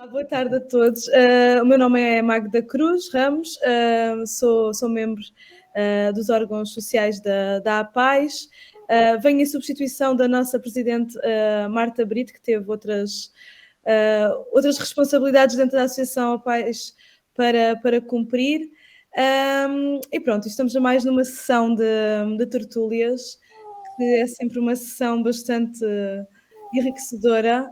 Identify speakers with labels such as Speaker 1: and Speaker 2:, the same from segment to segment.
Speaker 1: Boa tarde a todos. O meu nome é Magda Cruz Ramos, sou membro dos órgãos sociais da APAES. Venho em substituição da nossa presidente Marta Brito, que teve outras responsabilidades dentro da Associação APAES para cumprir. E pronto, estamos a mais numa sessão de tertúlias, que é sempre uma sessão bastante enriquecedora.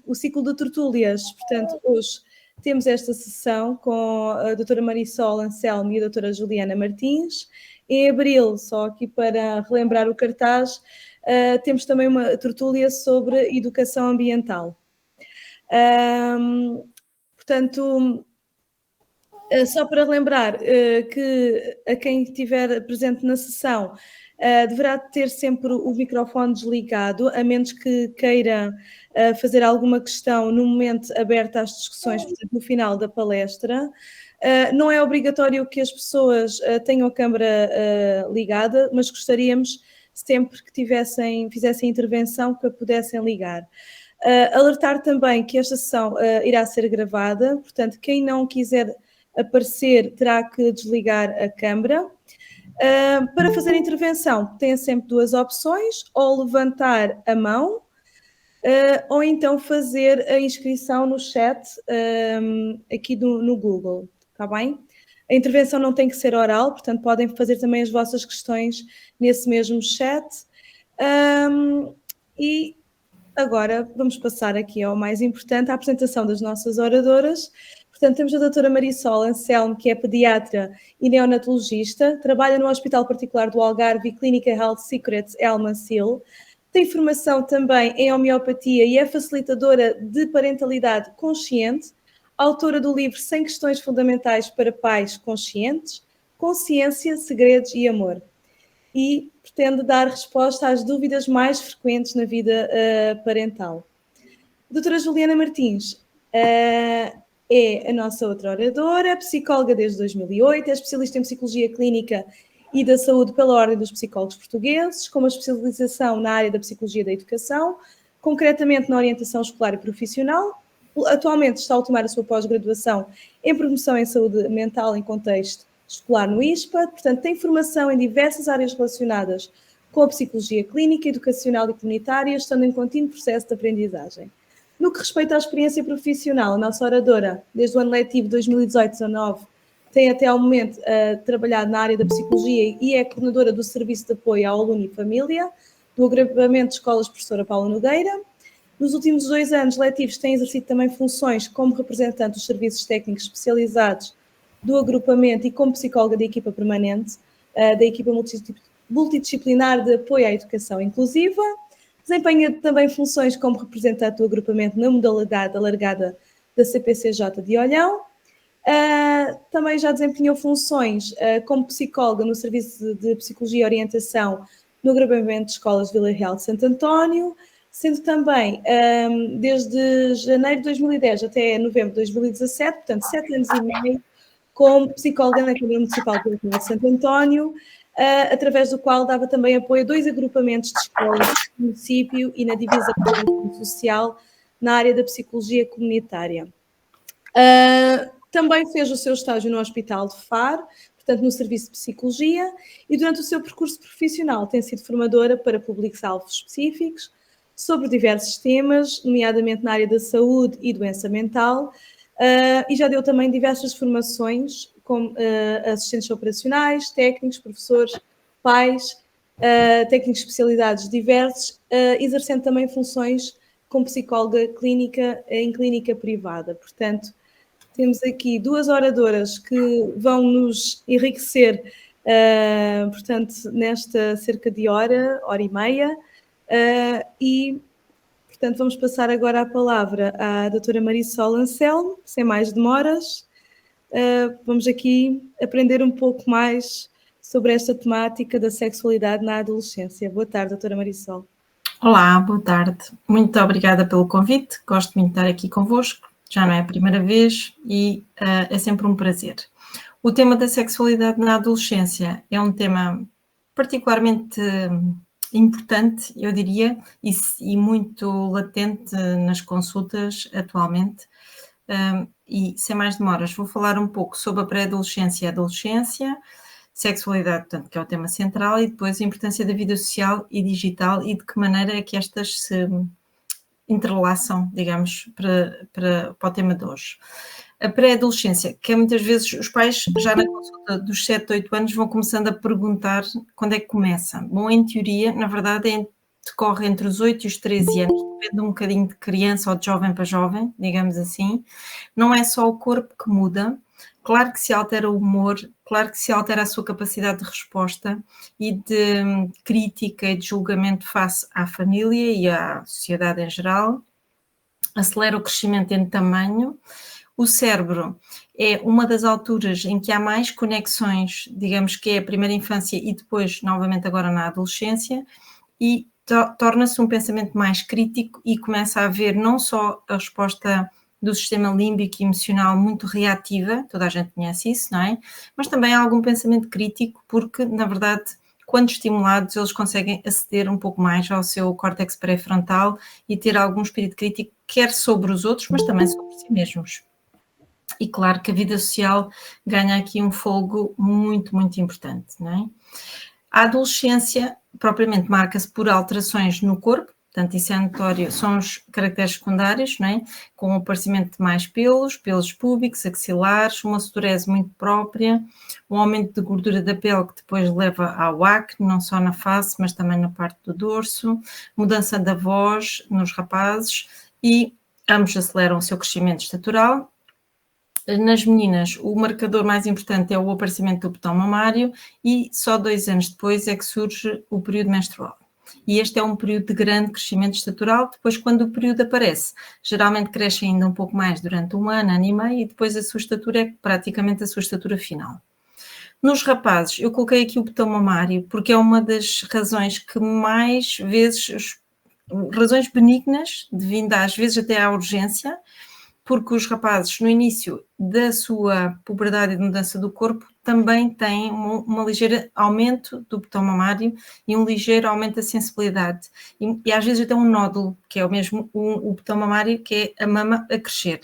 Speaker 1: O ciclo de tertúlias, portanto, hoje temos esta sessão com a doutora Marisol Anselmo e a doutora Juliana Martins. Em abril, só aqui para relembrar o cartaz, temos também uma tertúlia sobre educação ambiental. Portanto, só para lembrar que a quem estiver presente na sessão deverá ter sempre o microfone desligado, a menos que queira fazer alguma questão no momento aberto às discussões, portanto, no final da palestra. Não é obrigatório que as pessoas tenham a câmara ligada, mas gostaríamos sempre que fizessem intervenção que a pudessem ligar. Alertar também que esta sessão irá ser gravada, portanto, quem não quiser aparecer terá que desligar a câmara. Para fazer a intervenção, tem sempre duas opções: ou levantar a mão, ou então fazer a inscrição no chat aqui no Google, está bem? A intervenção não tem que ser oral, portanto podem fazer também as vossas questões nesse mesmo chat. E agora vamos passar aqui ao mais importante, a apresentação das nossas oradoras. Portanto, temos a doutora Marisol Anselmo, que é pediatra e neonatologista, trabalha no Hospital Particular do Algarve e Clínica Health Secrets Elmancil, tem formação também em homeopatia e é facilitadora de parentalidade consciente, autora do livro 100 questões fundamentais para pais conscientes, consciência, segredos e amor. E pretende dar resposta às dúvidas mais frequentes na vida parental. A doutora Juliana Martins é a nossa outra oradora, psicóloga desde 2008, é especialista em Psicologia Clínica e da Saúde pela Ordem dos Psicólogos Portugueses, com uma especialização na área da Psicologia da Educação, concretamente na orientação escolar e profissional. Atualmente está a ultimar a sua pós-graduação em Promoção em Saúde Mental em Contexto Escolar no ISPA, portanto tem formação em diversas áreas relacionadas com a Psicologia Clínica, Educacional e Comunitária, estando em contínuo processo de aprendizagem. No que respeita à experiência profissional, a nossa oradora, desde o ano letivo 2018-19, tem até ao momento trabalhado na área da psicologia e é coordenadora do Serviço de Apoio ao Aluno e Família, do agrupamento de escolas Professora Paula Nogueira. Nos últimos 2 anos letivos tem exercido também funções como representante dos serviços técnicos especializados do agrupamento e como psicóloga da equipa permanente, da equipa multidisciplinar de apoio à educação inclusiva. Desempenha também funções como representante do agrupamento na modalidade alargada da CPCJ de Olhão. Também já desempenhou funções como psicóloga no Serviço de Psicologia e Orientação no agrupamento de escolas Vila Real de Santo António, sendo também desde janeiro de 2010 até novembro de 2017, portanto 7 anos e meio, como psicóloga na Câmara Municipal de Vila Real de Santo António, através do qual dava também apoio a 2 agrupamentos de escolas no município e na Divisa Social na área da psicologia comunitária. Também fez o seu estágio no Hospital de Faro, portanto no Serviço de Psicologia, e durante o seu percurso profissional tem sido formadora para públicos-alvos específicos sobre diversos temas, nomeadamente na área da saúde e doença mental, e já deu também diversas formações como assistentes operacionais, técnicos, professores, pais, técnicos especializados diversos, exercendo também funções como psicóloga clínica em clínica privada. Portanto, temos aqui 2 oradoras que vão nos enriquecer, portanto, nesta cerca de hora e meia, e, portanto, vamos passar agora a palavra à doutora Marisol Anselmo, sem mais demoras. Vamos aqui aprender um pouco mais sobre esta temática da sexualidade na adolescência. Boa tarde, doutora Marisol.
Speaker 2: Olá, boa tarde. Muito obrigada pelo convite. Gosto muito de estar aqui convosco. Já não é a primeira vez e é sempre um prazer. O tema da sexualidade na adolescência é um tema particularmente importante, eu diria, e muito latente nas consultas atualmente. E sem mais demoras, vou falar um pouco sobre a pré-adolescência e a adolescência, sexualidade, portanto, que é o tema central, e depois a importância da vida social e digital e de que maneira é que estas se entrelaçam, digamos, para o tema de hoje. A pré-adolescência, que é muitas vezes os pais já na consulta dos 7, 8 anos vão começando a perguntar quando é que começa. Bom, em teoria, na verdade, decorre entre os 8 e os 13 anos, depende um bocadinho de criança ou de jovem para jovem, digamos assim. Não é só o corpo que muda, claro que se altera o humor, claro que se altera a sua capacidade de resposta e de crítica e de julgamento face à família e à sociedade em geral, acelera o crescimento em tamanho. O cérebro é uma das alturas em que há mais conexões, digamos que é a primeira infância e depois, novamente agora na adolescência, e torna-se um pensamento mais crítico e começa a haver não só a resposta do sistema límbico e emocional muito reativa, toda a gente conhece isso, não é? Mas também há algum pensamento crítico, porque, na verdade, quando estimulados, eles conseguem aceder um pouco mais ao seu córtex pré-frontal e ter algum espírito crítico, quer sobre os outros, mas também sobre si mesmos. E claro que a vida social ganha aqui um fogo muito, muito importante, não é? A adolescência, propriamente, marca-se por alterações no corpo, portanto, isso é notório, são os caracteres secundários, não é? Com o aparecimento de mais pelos púbicos, axilares, uma sudorese muito própria, um aumento de gordura da pele que depois leva ao acne, não só na face, mas também na parte do dorso, mudança da voz nos rapazes e ambos aceleram o seu crescimento estatural. Nas meninas, o marcador mais importante é o aparecimento do botão mamário e só 2 anos depois é que surge o período menstrual. E este é um período de grande crescimento estatural. Depois, quando o período aparece, geralmente cresce ainda um pouco mais durante um ano e meio, e depois a sua estatura é praticamente a sua estatura final. Nos rapazes, eu coloquei aqui o botão mamário porque é uma das razões que mais vezes, razões benignas, devido às vezes até à urgência, porque os rapazes, no início da sua puberdade e de mudança do corpo, também têm um ligeiro aumento do botão mamário e um ligeiro aumento da sensibilidade. E às vezes até um nódulo, que é o mesmo o botão mamário, que é a mama a crescer.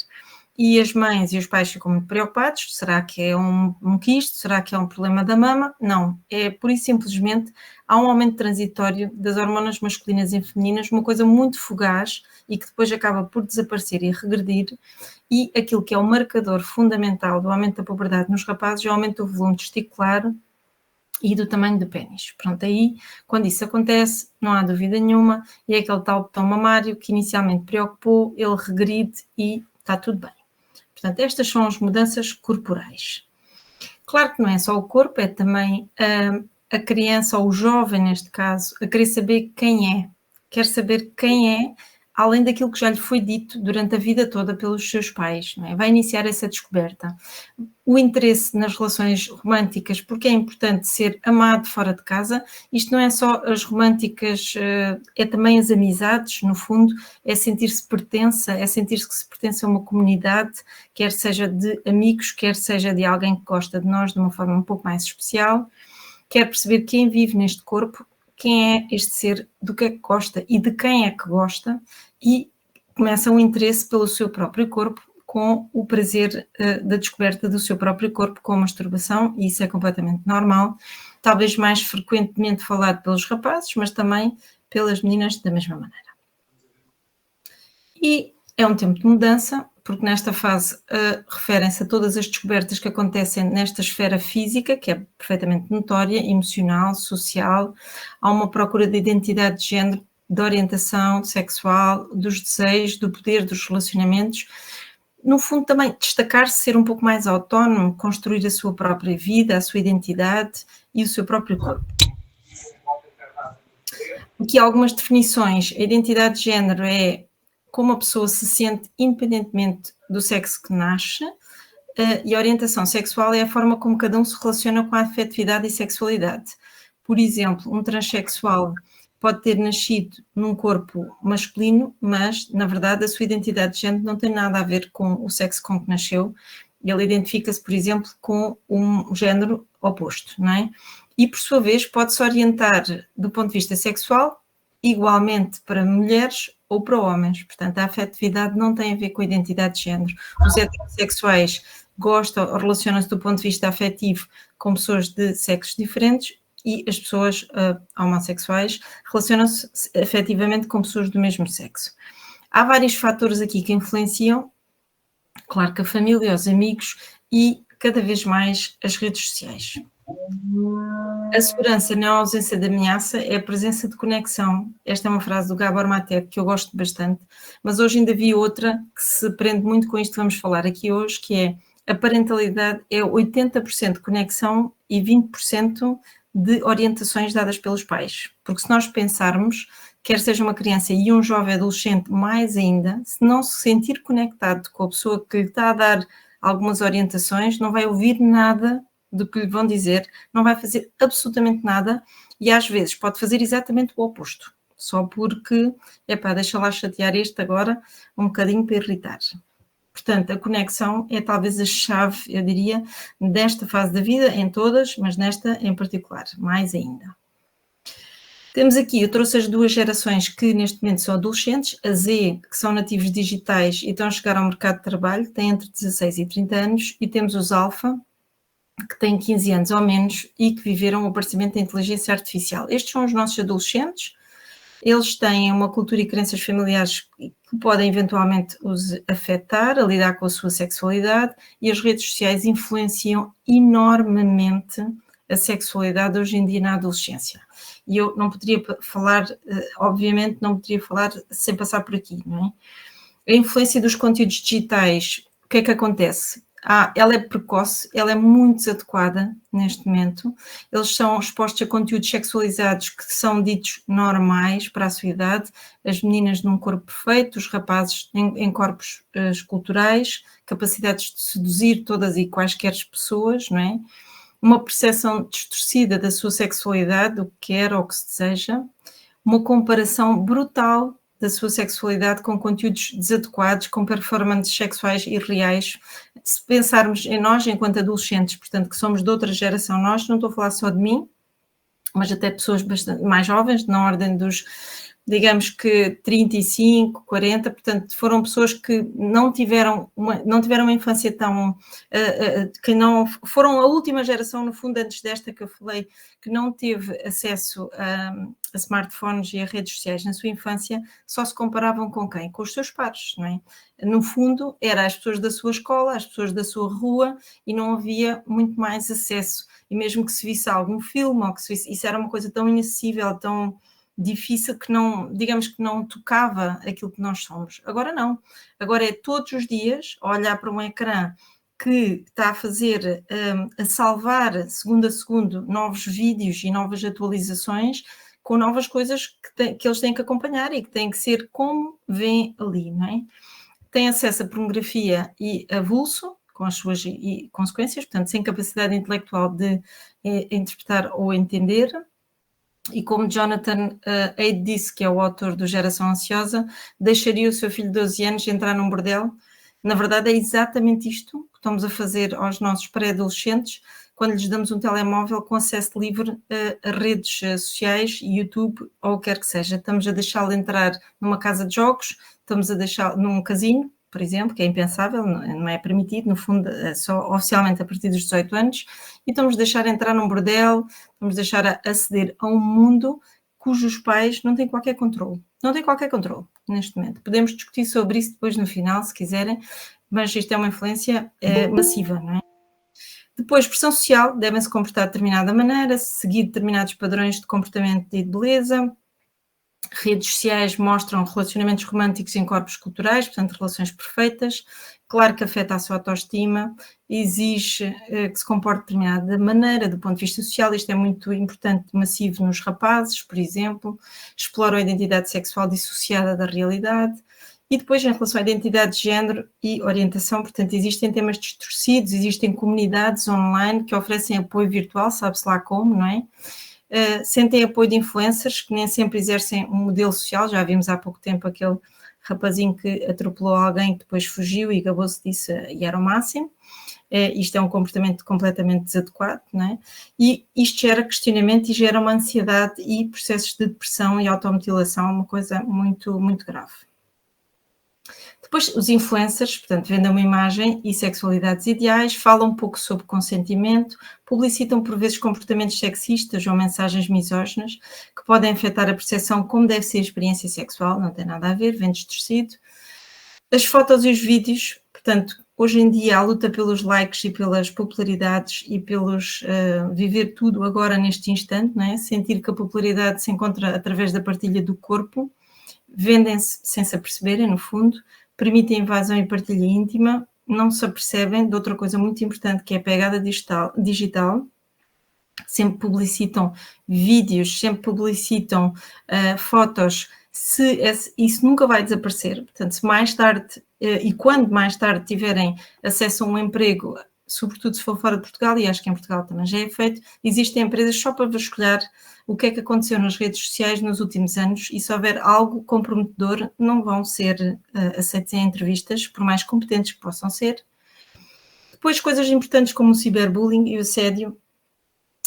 Speaker 2: E as mães e os pais ficam muito preocupados, será que é um quisto, será que é um problema da mama? Não, é por isso simplesmente há um aumento transitório das hormonas masculinas e femininas, uma coisa muito fugaz e que depois acaba por desaparecer e regredir, e aquilo que é o marcador fundamental do aumento da puberdade nos rapazes é o aumento do volume testicular e do tamanho do pênis. Pronto, aí, quando isso acontece, não há dúvida nenhuma, e é aquele tal botão mamário que inicialmente preocupou, ele regride e está tudo bem. Portanto, estas são as mudanças corporais. Claro que não é só o corpo, é também a criança ou o jovem, neste caso, a querer saber quem é. Quer saber quem é, além daquilo que já lhe foi dito durante a vida toda pelos seus pais. Não é? Vai iniciar essa descoberta. O interesse nas relações românticas, porque é importante ser amado fora de casa. Isto não é só as românticas, é também as amizades, no fundo, é sentir-se pertença, é sentir-se que se pertence a uma comunidade, quer seja de amigos, quer seja de alguém que gosta de nós de uma forma um pouco mais especial, quer perceber quem vive neste corpo, quem é este ser, do que é que gosta e de quem é que gosta, e começa um interesse pelo seu próprio corpo, com o prazer da descoberta do seu próprio corpo com a masturbação, e isso é completamente normal, talvez mais frequentemente falado pelos rapazes, mas também pelas meninas da mesma maneira. E é um tempo de mudança, porque nesta fase referem-se a todas as descobertas que acontecem nesta esfera física, que é perfeitamente notória, emocional, social, há uma procura de identidade de género, de orientação sexual, dos desejos, do poder, dos relacionamentos. No fundo, também destacar-se, ser um pouco mais autónomo, construir a sua própria vida, a sua identidade e o seu próprio corpo. Aqui algumas definições. A identidade de género é como a pessoa se sente independentemente do sexo que nasce, e a orientação sexual é a forma como cada um se relaciona com a afetividade e sexualidade. Por exemplo, um transexual pode ter nascido num corpo masculino, mas, na verdade, a sua identidade de género não tem nada a ver com o sexo com que nasceu. Ele identifica-se, por exemplo, com um género oposto, não é? e, por sua vez, pode-se orientar do ponto de vista sexual igualmente para mulheres ou para homens. Portanto, a afetividade não tem a ver com a identidade de género. Os heterossexuais gostam ou relacionam-se do ponto de vista afetivo com pessoas de sexos diferentes e as pessoas homossexuais relacionam-se afetivamente com pessoas do mesmo sexo. Há vários fatores aqui que influenciam, claro que a família, os amigos e cada vez mais as redes sociais. A segurança na ausência de ameaça é a presença de conexão. Esta é uma frase do Gabor Maté que eu gosto bastante, mas hoje ainda vi outra que se prende muito com isto que vamos falar aqui hoje, que é a parentalidade é 80% de conexão e 20% de orientações dadas pelos pais. Porque se nós pensarmos, quer seja uma criança e um jovem adolescente mais ainda, se não se sentir conectado com a pessoa que lhe está a dar algumas orientações, não vai ouvir nada do que lhe vão dizer, não vai fazer absolutamente nada e às vezes pode fazer exatamente o oposto, só porque, deixa lá chatear este agora um bocadinho para irritar. Portanto, a conexão é talvez a chave, eu diria, desta fase da vida, em todas, mas nesta em particular, mais ainda. Temos aqui, eu trouxe as duas gerações que neste momento são adolescentes, a Z, que são nativos digitais e estão a chegar ao mercado de trabalho, têm entre 16 e 30 anos, e temos os Alpha, que têm 15 anos ou menos e que viveram o aparecimento da inteligência artificial. Estes são os nossos adolescentes, eles têm uma cultura e crenças familiares que podem eventualmente os afetar, a lidar com a sua sexualidade, e as redes sociais influenciam enormemente a sexualidade hoje em dia na adolescência. E eu não poderia falar, obviamente, não poderia falar sem passar por aqui, não é? A influência dos conteúdos digitais, o que é que acontece? Ela é precoce, ela é muito desadequada neste momento. Eles são expostos a conteúdos sexualizados que são ditos normais para a sua idade, as meninas num corpo perfeito, os rapazes em corpos esculturais, capacidades de seduzir todas e quaisquer pessoas, não é? Uma percepção distorcida da sua sexualidade, do que quer ou o que se deseja, uma comparação brutal da sua sexualidade com conteúdos desadequados, com performances sexuais irreais. Se pensarmos em nós enquanto adolescentes, portanto, que somos de outra geração, nós, não estou a falar só de mim, mas até pessoas bastante mais jovens, na ordem dos, digamos que 35, 40, portanto, foram pessoas que não tiveram uma infância tão, que não foram a última geração, no fundo, antes desta que eu falei, que não teve acesso a smartphones e a redes sociais na sua infância, só se comparavam com quem? Com os seus pares, não é? No fundo, era as pessoas da sua escola, as pessoas da sua rua, e não havia muito mais acesso. E mesmo que se visse algum filme, ou que se visse, isso era uma coisa tão inacessível, tão difícil, que não, digamos que não tocava aquilo que nós somos. Agora não. Agora é todos os dias olhar para um ecrã que está a fazer, a salvar segundo a segundo novos vídeos e novas atualizações com novas coisas que eles têm que acompanhar e que têm que ser como vêm ali, não é? Tem acesso a pornografia e avulso, com as suas consequências, portanto, sem capacidade intelectual de interpretar ou entender. E como Jonathan Haidt disse, que é o autor do Geração Ansiosa, deixaria o seu filho de 12 anos entrar num bordel. Na verdade, é exatamente isto que estamos a fazer aos nossos pré-adolescentes quando lhes damos um telemóvel com acesso livre a redes sociais, YouTube ou o que quer que seja. Estamos a deixá-lo entrar numa casa de jogos, estamos a deixá-lo num casino, por exemplo, que é impensável, não é permitido, no fundo, é só oficialmente a partir dos 18 anos, e estamos a deixar entrar num bordel, estamos a deixar aceder a um mundo cujos pais não têm qualquer controle. Não têm qualquer controle neste momento. Podemos discutir sobre isso depois no final, se quiserem, mas isto é uma influência massiva, não é? Depois, pressão social, devem-se comportar de determinada maneira, seguir determinados padrões de comportamento e de beleza. Redes sociais mostram relacionamentos românticos em corpos culturais, portanto, relações perfeitas. Claro que afeta a sua autoestima, exige que se comporte de determinada maneira, do ponto de vista social. Isto é muito importante, massivo nos rapazes, por exemplo. Exploram a identidade sexual dissociada da realidade. E depois, em relação à identidade de género e orientação, portanto, existem temas distorcidos, existem comunidades online que oferecem apoio virtual, sabe-se lá como, não é? Sentem apoio de influencers que nem sempre exercem um modelo social. Já vimos há pouco tempo aquele rapazinho que atropelou alguém que depois fugiu e gabou-se disso e era o máximo. isto é um comportamento completamente desadequado, não é? E isto gera questionamento e gera uma ansiedade e processos de depressão e automutilação, uma coisa muito, muito grave. Depois, os influencers, portanto, vendem uma imagem e sexualidades ideais, falam um pouco sobre consentimento, publicitam por vezes comportamentos sexistas ou mensagens misóginas que podem afetar a percepção como deve ser a experiência sexual, não tem nada a ver, vem distorcido. As fotos e os vídeos, portanto, hoje em dia a luta pelos likes e pelas popularidades e pelos viver tudo agora neste instante, não é? Sentir que a popularidade se encontra através da partilha do corpo, vendem-se sem se aperceberem, no fundo, permitem invasão e partilha íntima, não se apercebem de outra coisa muito importante que é a pegada digital. Sempre publicitam vídeos, sempre publicitam fotos, isso nunca vai desaparecer. Portanto, se mais tarde, e quando mais tarde tiverem acesso a um emprego, sobretudo se for fora de Portugal, e acho que em Portugal também já é feito, existem empresas só para vasculhar o que é que aconteceu nas redes sociais nos últimos anos, e se houver algo comprometedor, não vão ser aceitos em entrevistas, por mais competentes que possam ser. Depois, coisas importantes como o ciberbullying e o assédio,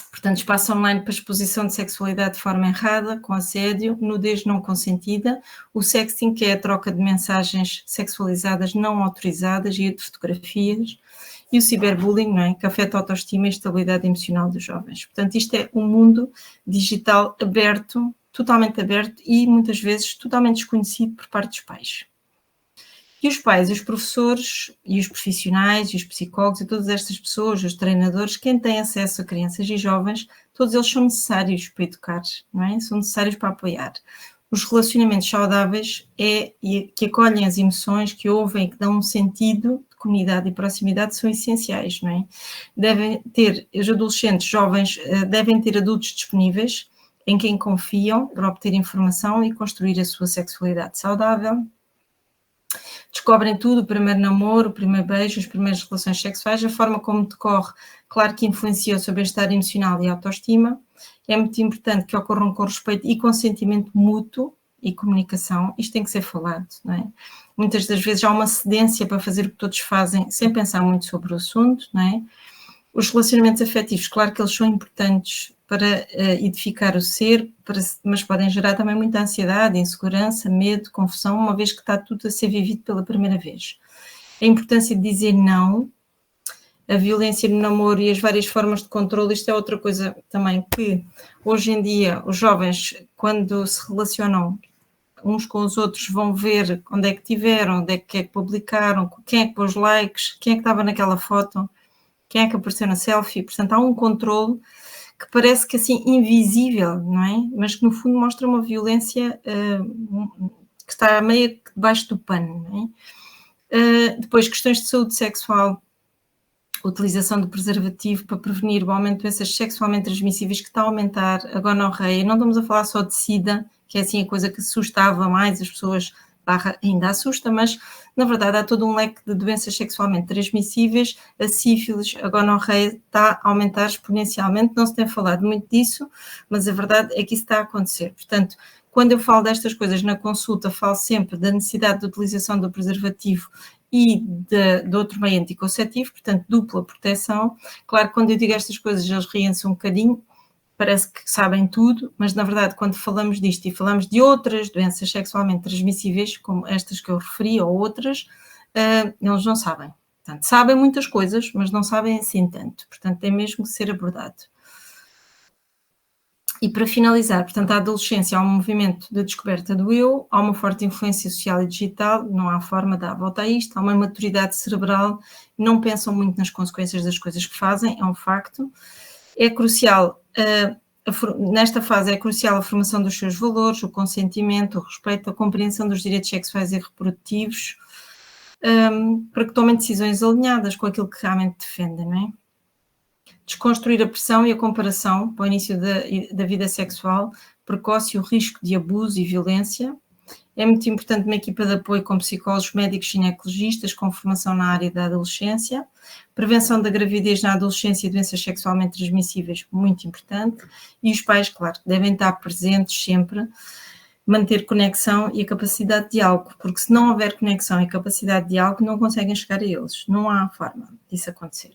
Speaker 2: portanto, espaço online para exposição de sexualidade de forma errada, com assédio, nudez não consentida, o sexting, que é a troca de mensagens sexualizadas não autorizadas e de fotografias, e o ciberbullying, não é? Que afeta a autoestima e a estabilidade emocional dos jovens. Portanto, isto é um mundo digital aberto, totalmente aberto e muitas vezes totalmente desconhecido por parte dos pais. E os pais, os professores e os profissionais e os psicólogos e todas estas pessoas, os treinadores, quem tem acesso a crianças e jovens, todos eles são necessários para educar, não é? São necessários para apoiar. Os relacionamentos saudáveis que acolhem as emoções, que ouvem, que dão um sentido de comunidade e proximidade são essenciais, não é? Os adolescentes jovens devem ter adultos disponíveis em quem confiam para obter informação e construir a sua sexualidade saudável. Descobrem tudo, o primeiro namoro, o primeiro beijo, as primeiras relações sexuais, a forma como decorre, claro que influencia o seu bem-estar emocional e autoestima. É muito importante que ocorram com respeito e consentimento mútuo e comunicação. Isto tem que ser falado, não é? Muitas das vezes há uma cedência para fazer o que todos fazem sem pensar muito sobre o assunto, não é? Os relacionamentos afetivos, claro que eles são importantes para edificar o ser, mas podem gerar também muita ansiedade, insegurança, medo, confusão, uma vez que está tudo a ser vivido pela primeira vez. A importância de dizer não, a violência no namoro e as várias formas de controle, isto é outra coisa também que hoje em dia os jovens, quando se relacionam uns com os outros, vão ver onde é que tiveram, onde é que publicaram, quem é que pôs likes, quem é que estava naquela foto, quem é que apareceu na selfie. Portanto, há um controle que parece que assim invisível, não é? Mas que no fundo mostra uma violência que está meio debaixo do pano, não é? Depois, questões de saúde sexual, utilização do preservativo para prevenir o aumento de doenças sexualmente transmissíveis, que está a aumentar, a gonorreia. Não estamos a falar só de SIDA, que é assim a coisa que assustava mais as pessoas, ainda assusta, mas na verdade há todo um leque de doenças sexualmente transmissíveis. A sífilis, a gonorreia está a aumentar exponencialmente, não se tem falado muito disso, mas a verdade é que isso está a acontecer. Portanto, quando eu falo destas coisas na consulta, falo sempre da necessidade de utilização do preservativo e de outro meio anticonceptivo, portanto, dupla proteção. Claro que quando eu digo estas coisas, eles riem-se um bocadinho, parece que sabem tudo, mas na verdade quando falamos disto e falamos de outras doenças sexualmente transmissíveis, como estas que eu referi ou outras, eles não sabem. Portanto, sabem muitas coisas, mas não sabem assim tanto. Portanto, tem mesmo que ser abordado. E para finalizar, portanto, a adolescência há um movimento de descoberta do eu, há uma forte influência social e digital, não há forma de dar a volta a isto, há uma maturidade cerebral, não pensam muito nas consequências das coisas que fazem, é um facto. É crucial, nesta fase é crucial a formação dos seus valores, o consentimento, o respeito, a compreensão dos direitos sexuais e reprodutivos, para que tomem decisões alinhadas com aquilo que realmente defendem, não é? Desconstruir a pressão e a comparação para o início da vida sexual precoce e o risco de abuso e violência. É muito importante uma equipa de apoio com psicólogos, médicos, ginecologistas com formação na área da adolescência. Prevenção da gravidez na adolescência e doenças sexualmente transmissíveis, muito importante. E os pais, claro, devem estar presentes sempre manter conexão e a capacidade de diálogo, porque se não houver conexão e capacidade de diálogo, não conseguem chegar a eles. Não há forma disso acontecer.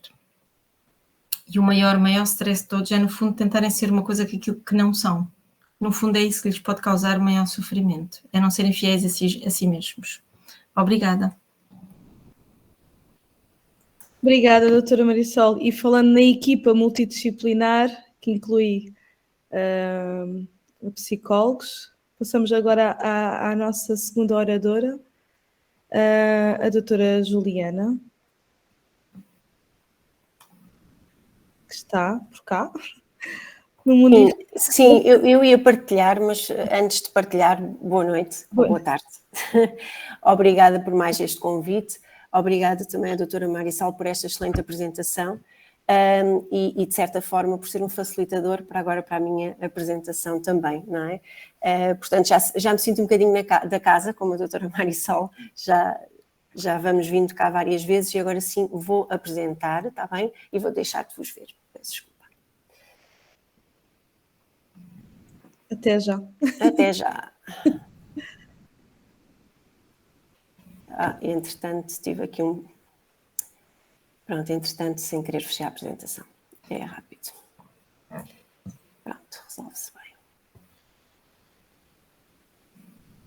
Speaker 2: E o maior stress de todos é, no fundo, tentarem ser uma coisa que aquilo que não são. No fundo, é isso que lhes pode causar maior sofrimento, é não serem fiéis a si mesmos. Obrigada.
Speaker 1: Obrigada, doutora Marisol. E falando na equipa multidisciplinar, que inclui psicólogos, passamos agora à nossa segunda oradora, a doutora Juliana, que está por cá. No mundo
Speaker 3: sim, eu ia partilhar, mas antes de partilhar, boa noite ou boa tarde. Obrigada por mais este convite. Obrigada também à doutora Marisol por esta excelente apresentação e, de certa forma, por ser um facilitador para a minha apresentação também, não é? Portanto, já me sinto um bocadinho da casa, como a doutora Marisol, já vamos vindo cá várias vezes e agora sim vou apresentar, está bem? E vou deixar de vos ver. Peço desculpa.
Speaker 1: Até já.
Speaker 3: Até já. Entretanto, tive aqui Pronto, entretanto, sem querer fechar a apresentação. É rápido. Pronto, resolve-se bem.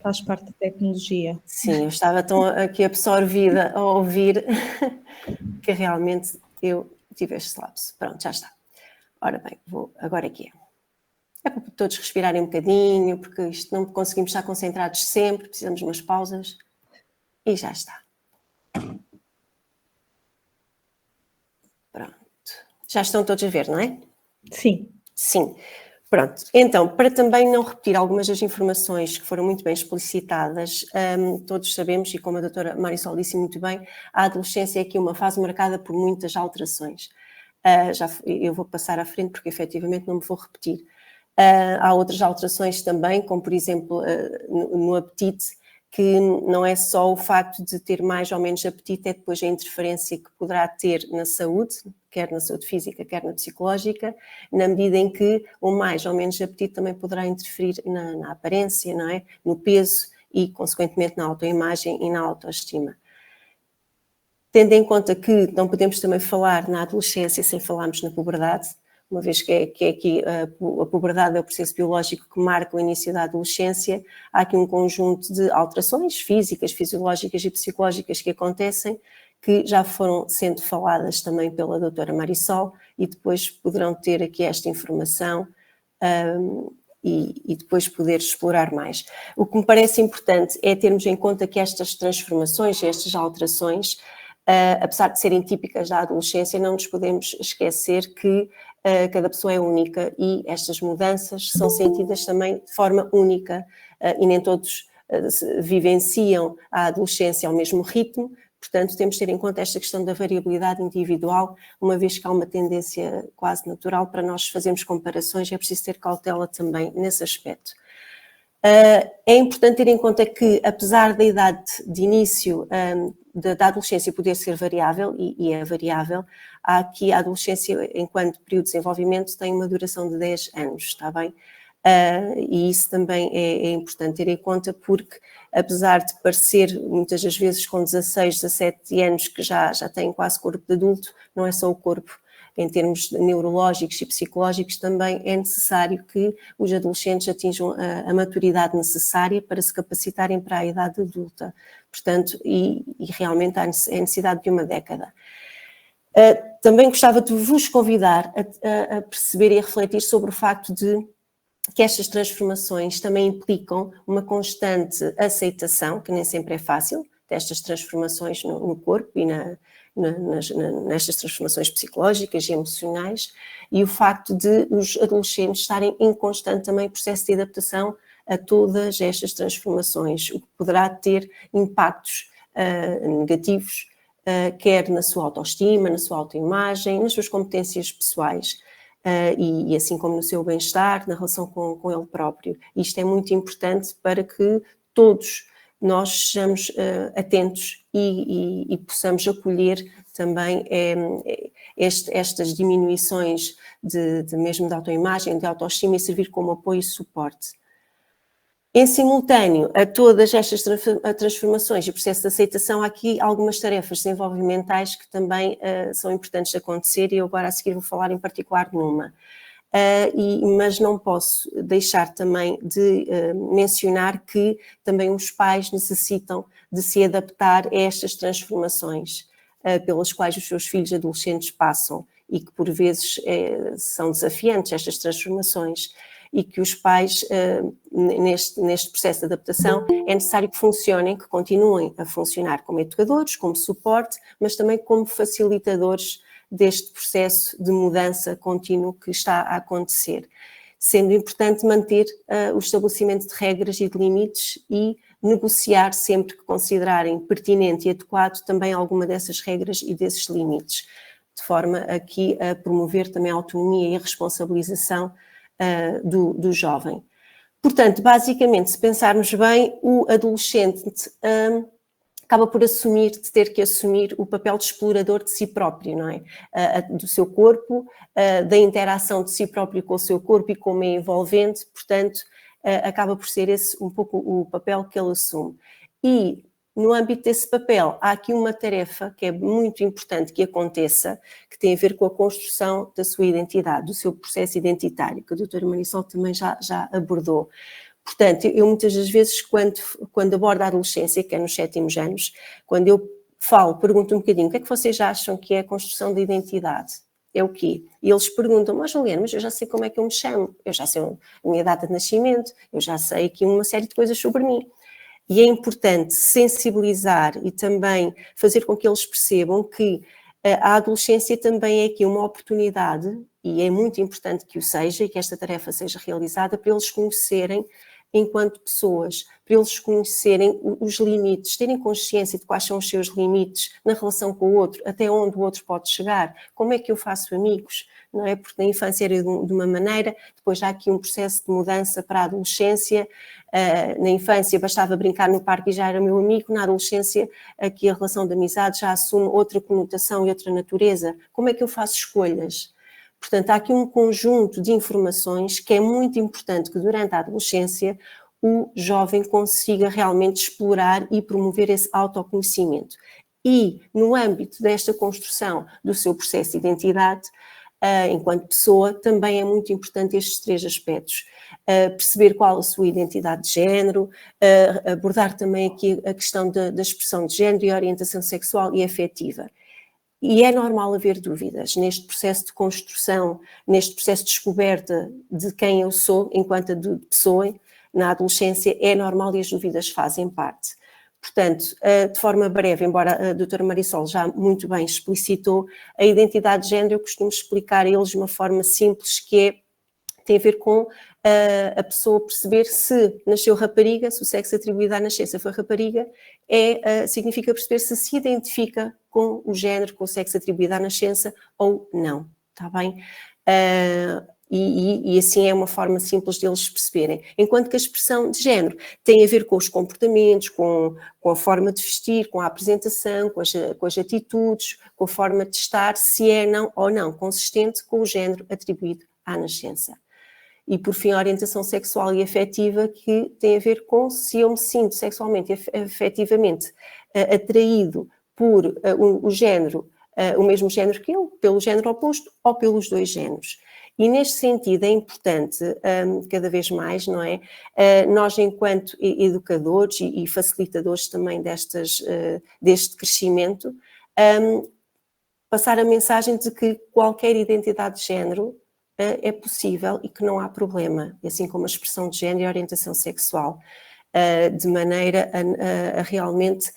Speaker 1: Faz parte da tecnologia.
Speaker 3: Sim, eu estava tão aqui absorvida a ouvir que realmente eu tive este lapso. Pronto, já está. Ora bem, vou agora aqui. É para todos respirarem um bocadinho, porque isto não conseguimos estar concentrados sempre, precisamos de umas pausas. E já está. Pronto. Já estão todos a ver, não é?
Speaker 1: Sim.
Speaker 3: Sim. Pronto. Então, para também não repetir algumas das informações que foram muito bem explicitadas, todos sabemos, e como a doutora Marisol disse muito bem, a adolescência é aqui uma fase marcada por muitas alterações. Eu vou passar à frente porque efetivamente não me vou repetir. Há outras alterações também, como por exemplo no apetite, que não é só o facto de ter mais ou menos apetite, é depois a interferência que poderá ter na saúde, quer na saúde física, quer na psicológica, na medida em que o mais ou menos apetite também poderá interferir na aparência, não é? No peso e, consequentemente, na autoimagem e na autoestima. Tendo em conta que não podemos também falar na adolescência sem falarmos na puberdade, uma vez que é aqui a puberdade é o processo biológico que marca o início da adolescência, há aqui um conjunto de alterações físicas, fisiológicas e psicológicas que acontecem, que já foram sendo faladas também pela doutora Marisol e depois poderão ter aqui esta informação e depois poder explorar mais. O que me parece importante é termos em conta que estas transformações, estas alterações, apesar de serem típicas da adolescência, não nos podemos esquecer que cada pessoa é única e estas mudanças são sentidas também de forma única e nem todos vivenciam a adolescência ao mesmo ritmo, portanto temos de ter em conta esta questão da variabilidade individual, uma vez que há uma tendência quase natural para nós fazermos comparações, é preciso ter cautela também nesse aspecto. É importante ter em conta que, apesar da idade de início da adolescência poder ser variável, e é variável, há aqui a adolescência, enquanto período de desenvolvimento, tem uma duração de 10 anos, está bem? E isso também é importante ter em conta porque, apesar de parecer muitas das vezes com 16, 17 anos que já tem quase corpo de adulto, não é só o corpo. Em termos neurológicos e psicológicos, também é necessário que os adolescentes atinjam a maturidade necessária para se capacitarem para a idade adulta. Portanto, e realmente há necessidade de uma década. Também gostava de vos convidar a perceber e a refletir sobre o facto de que estas transformações também implicam uma constante aceitação, que nem sempre é fácil, destas transformações no corpo e nestas transformações psicológicas e emocionais, e o facto de os adolescentes estarem em constante também processo de adaptação a todas estas transformações, o que poderá ter impactos negativos, quer na sua autoestima, na sua autoimagem, nas suas competências pessoais, e assim como no seu bem-estar, na relação com ele próprio. Isto é muito importante para que todos nós sejamos atentos e possamos acolher também estas diminuições mesmo de autoimagem, de autoestima e servir como apoio e suporte. Em simultâneo a todas estas transformações e processo de aceitação, há aqui algumas tarefas desenvolvimentais que também são importantes de acontecer, e eu agora a seguir vou falar em particular numa. Mas não posso deixar também de mencionar que também os pais necessitam de se adaptar a estas transformações pelas quais os seus filhos adolescentes passam, e que por vezes são desafiantes estas transformações, e que os pais, neste processo de adaptação, é necessário que funcionem, que continuem a funcionar como educadores, como suporte, mas também como facilitadores deste processo de mudança contínuo que está a acontecer, sendo importante manter o estabelecimento de regras e de limites e negociar sempre que considerarem pertinente e adequado também alguma dessas regras e desses limites, de forma aqui a promover também a autonomia e a responsabilização do jovem. Portanto, basicamente, se pensarmos bem, o adolescente acaba por ter que assumir o papel de explorador de si próprio, não é? Do seu corpo, da interação de si próprio com o seu corpo e como é envolvente, portanto, acaba por ser esse um pouco o papel que ele assume. E no âmbito desse papel, há aqui uma tarefa que é muito importante que aconteça, que tem a ver com a construção da sua identidade, do seu processo identitário, que a doutora Marisol também já abordou. Portanto, eu muitas das vezes, quando abordo a adolescência, que é nos 7º anos, quando eu pergunto um bocadinho, o que é que vocês acham que é a construção da identidade? É o quê? E eles perguntam, mas Juliana, mas eu já sei como é que eu me chamo, eu já sei a minha data de nascimento, eu já sei aqui uma série de coisas sobre mim. E é importante sensibilizar e também fazer com que eles percebam que a adolescência também é aqui uma oportunidade, e é muito importante que o seja, e que esta tarefa seja realizada, para eles conhecerem enquanto pessoas, para eles conhecerem os limites, terem consciência de quais são os seus limites na relação com o outro, até onde o outro pode chegar, como é que eu faço amigos, não é? Porque na infância era de uma maneira, depois há aqui um processo de mudança para a adolescência, na infância bastava brincar no parque e já era meu amigo, na adolescência aqui a relação de amizade já assume outra conotação e outra natureza, como é que eu faço escolhas? Portanto, há aqui um conjunto de informações que é muito importante que durante a adolescência o jovem consiga realmente explorar e promover esse autoconhecimento. E no âmbito desta construção do seu processo de identidade, enquanto pessoa, também é muito importante estes 3 aspectos. Perceber qual a sua identidade de género, abordar também aqui a questão da expressão de género e orientação sexual e afetiva. E é normal haver dúvidas neste processo de construção, neste processo de descoberta de quem eu sou enquanto pessoa, na adolescência, é normal e as dúvidas fazem parte. Portanto, de forma breve, embora a doutora Marisol já muito bem explicitou, a identidade de género eu costumo explicar a eles de uma forma simples, que tem a ver com a pessoa perceber se nasceu rapariga, se o sexo atribuído à nascença foi rapariga, significa perceber se identifica com o género, com o sexo atribuído à nascença ou não, está bem? E assim é uma forma simples de eles perceberem. Enquanto que a expressão de género tem a ver com os comportamentos, com a forma de vestir, com a apresentação, com as atitudes, com a forma de estar, se é não ou não consistente com o género atribuído à nascença. E, por fim, a orientação sexual e afetiva, que tem a ver com se eu me sinto sexualmente e afetivamente atraído por o género, o mesmo género que eu, pelo género oposto ou pelos 2 géneros. E, neste sentido, é importante, cada vez mais, não é? Nós, enquanto educadores e facilitadores também deste crescimento, passar a mensagem de que qualquer identidade de género é possível e que não há problema, assim como a expressão de género e a orientação sexual, de maneira a realmente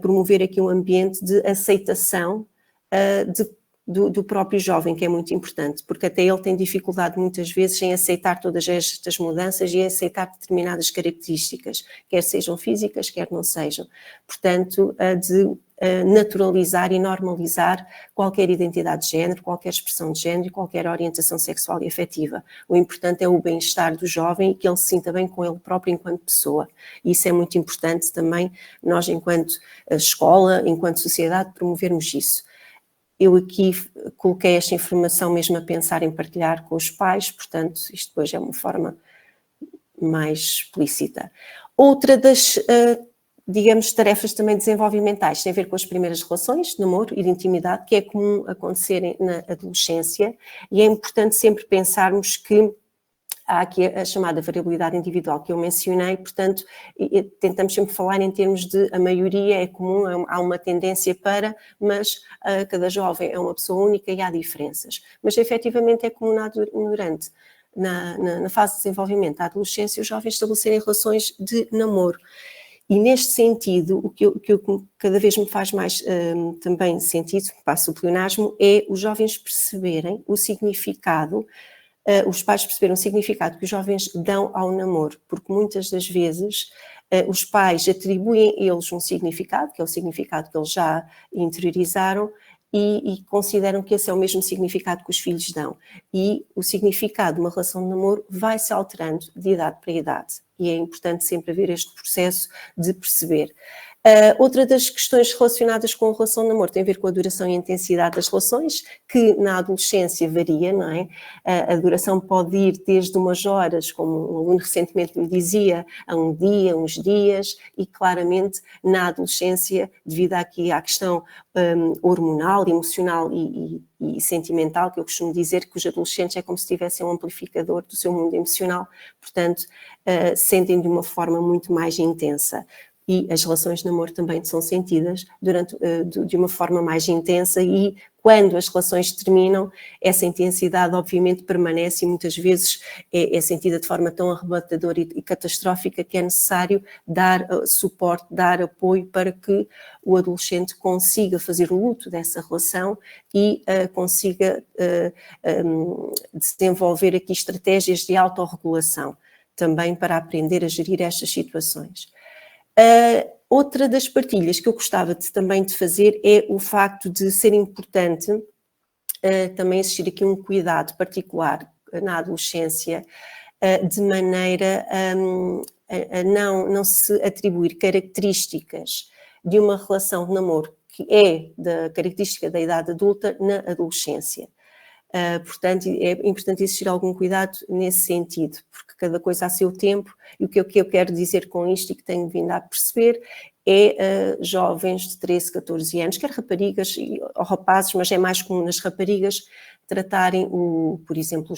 Speaker 3: promover aqui um ambiente de aceitação do próprio jovem, que é muito importante, porque até ele tem dificuldade muitas vezes em aceitar todas estas mudanças e em aceitar determinadas características, quer sejam físicas, quer não sejam. Portanto, de naturalizar e normalizar qualquer identidade de género, qualquer expressão de género e qualquer orientação sexual e afetiva. O importante é o bem-estar do jovem e que ele se sinta bem com ele próprio enquanto pessoa. E isso é muito importante também nós, enquanto escola, enquanto sociedade, promovermos isso. Eu aqui coloquei esta informação mesmo a pensar em partilhar com os pais, portanto, isto depois é uma forma mais explícita. Outra das, digamos, tarefas também desenvolvimentais tem a ver com as primeiras relações de namoro e de intimidade, que é comum acontecerem na adolescência, e é importante sempre pensarmos que há aqui a chamada variabilidade individual que eu mencionei, portanto, tentamos sempre falar em termos de a maioria é comum, há uma tendência para, mas cada jovem é uma pessoa única e há diferenças. Mas efetivamente é comum na fase de desenvolvimento da adolescência os jovens estabelecerem relações de namoro. E neste sentido, o que cada vez me faz mais também sentido, passo o pleonasmo, é os jovens perceberem o significado, os pais perceberam o significado que os jovens dão ao namoro, porque muitas das vezes os pais atribuem eles um significado, que é o significado que eles já interiorizaram, e consideram que esse é o mesmo significado que os filhos dão. E o significado de uma relação de namoro vai se alterando de idade para idade. E é importante sempre haver este processo de perceber. Outra das questões relacionadas com a relação de namoro tem a ver com a duração e a intensidade das relações, que na adolescência varia, não é? A duração pode ir desde umas horas, como um aluno recentemente me dizia, a um dia, uns dias, e claramente na adolescência, devido aqui à questão hormonal, emocional e sentimental, que eu costumo dizer que os adolescentes é como se tivessem um amplificador do seu mundo emocional, portanto, sentem de uma forma muito mais intensa. E as relações de namoro também são sentidas de uma forma mais intensa, e quando as relações terminam, essa intensidade obviamente permanece e muitas vezes é sentida de forma tão arrebatadora e catastrófica que é necessário dar suporte, dar apoio para que o adolescente consiga fazer o luto dessa relação e consiga desenvolver aqui estratégias de autorregulação, também para aprender a gerir estas situações. Outra das partilhas que eu gostava também de fazer é o facto de ser importante também existir aqui um cuidado particular na adolescência, de maneira a não se atribuir características de uma relação de namoro que é da característica da idade adulta na adolescência. Portanto, é importante existir algum cuidado nesse sentido, porque cada coisa a seu tempo, e o que eu quero dizer com isto e que tenho vindo a perceber é jovens de 13, 14 anos, quer raparigas ou rapazes, mas é mais comum nas raparigas, tratarem, por exemplo,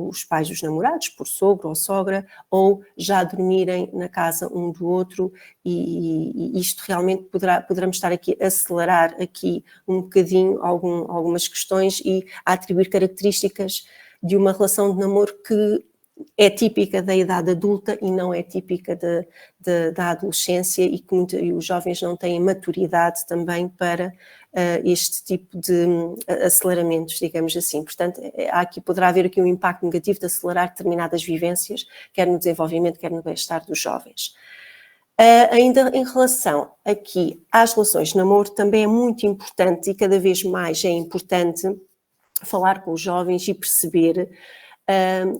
Speaker 3: os pais dos namorados, por sogro ou sogra, ou já dormirem na casa um do outro, e isto realmente poderemos estar aqui a acelerar aqui um bocadinho algumas questões e a atribuir características de uma relação de namoro que é típica da idade adulta e não é típica da adolescência, e que os jovens não têm maturidade também para este tipo de aceleramentos, digamos assim. Portanto, poderá haver aqui um impacto negativo de acelerar determinadas vivências, quer no desenvolvimento, quer no bem-estar dos jovens. Ainda em relação aqui às relações de namoro, também é muito importante e cada vez mais é importante falar com os jovens e perceber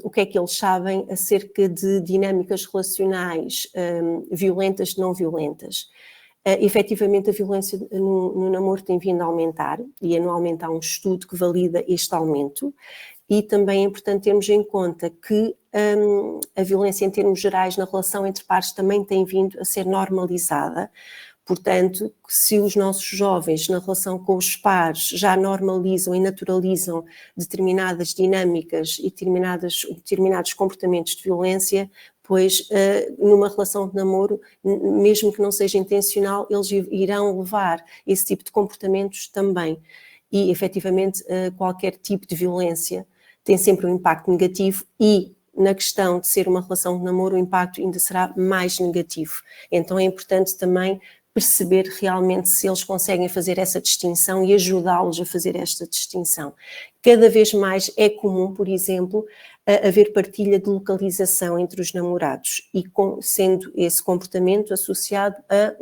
Speaker 3: o que é que eles sabem acerca de dinâmicas relacionais violentas e não violentas. Efetivamente, a violência no namoro tem vindo a aumentar, e anualmente há um estudo que valida este aumento, e também é importante termos em conta que a violência em termos gerais na relação entre pares também tem vindo a ser normalizada. Portanto, se os nossos jovens, na relação com os pares, já normalizam e naturalizam determinadas dinâmicas e determinados comportamentos de violência, pois numa relação de namoro, mesmo que não seja intencional, eles irão levar esse tipo de comportamentos também. E, efetivamente, qualquer tipo de violência tem sempre um impacto negativo, e na questão de ser uma relação de namoro, o impacto ainda será mais negativo. Então é importante também perceber realmente se eles conseguem fazer essa distinção e ajudá-los a fazer esta distinção. Cada vez mais é comum, por exemplo, haver partilha de localização entre os namorados, e sendo esse comportamento associado a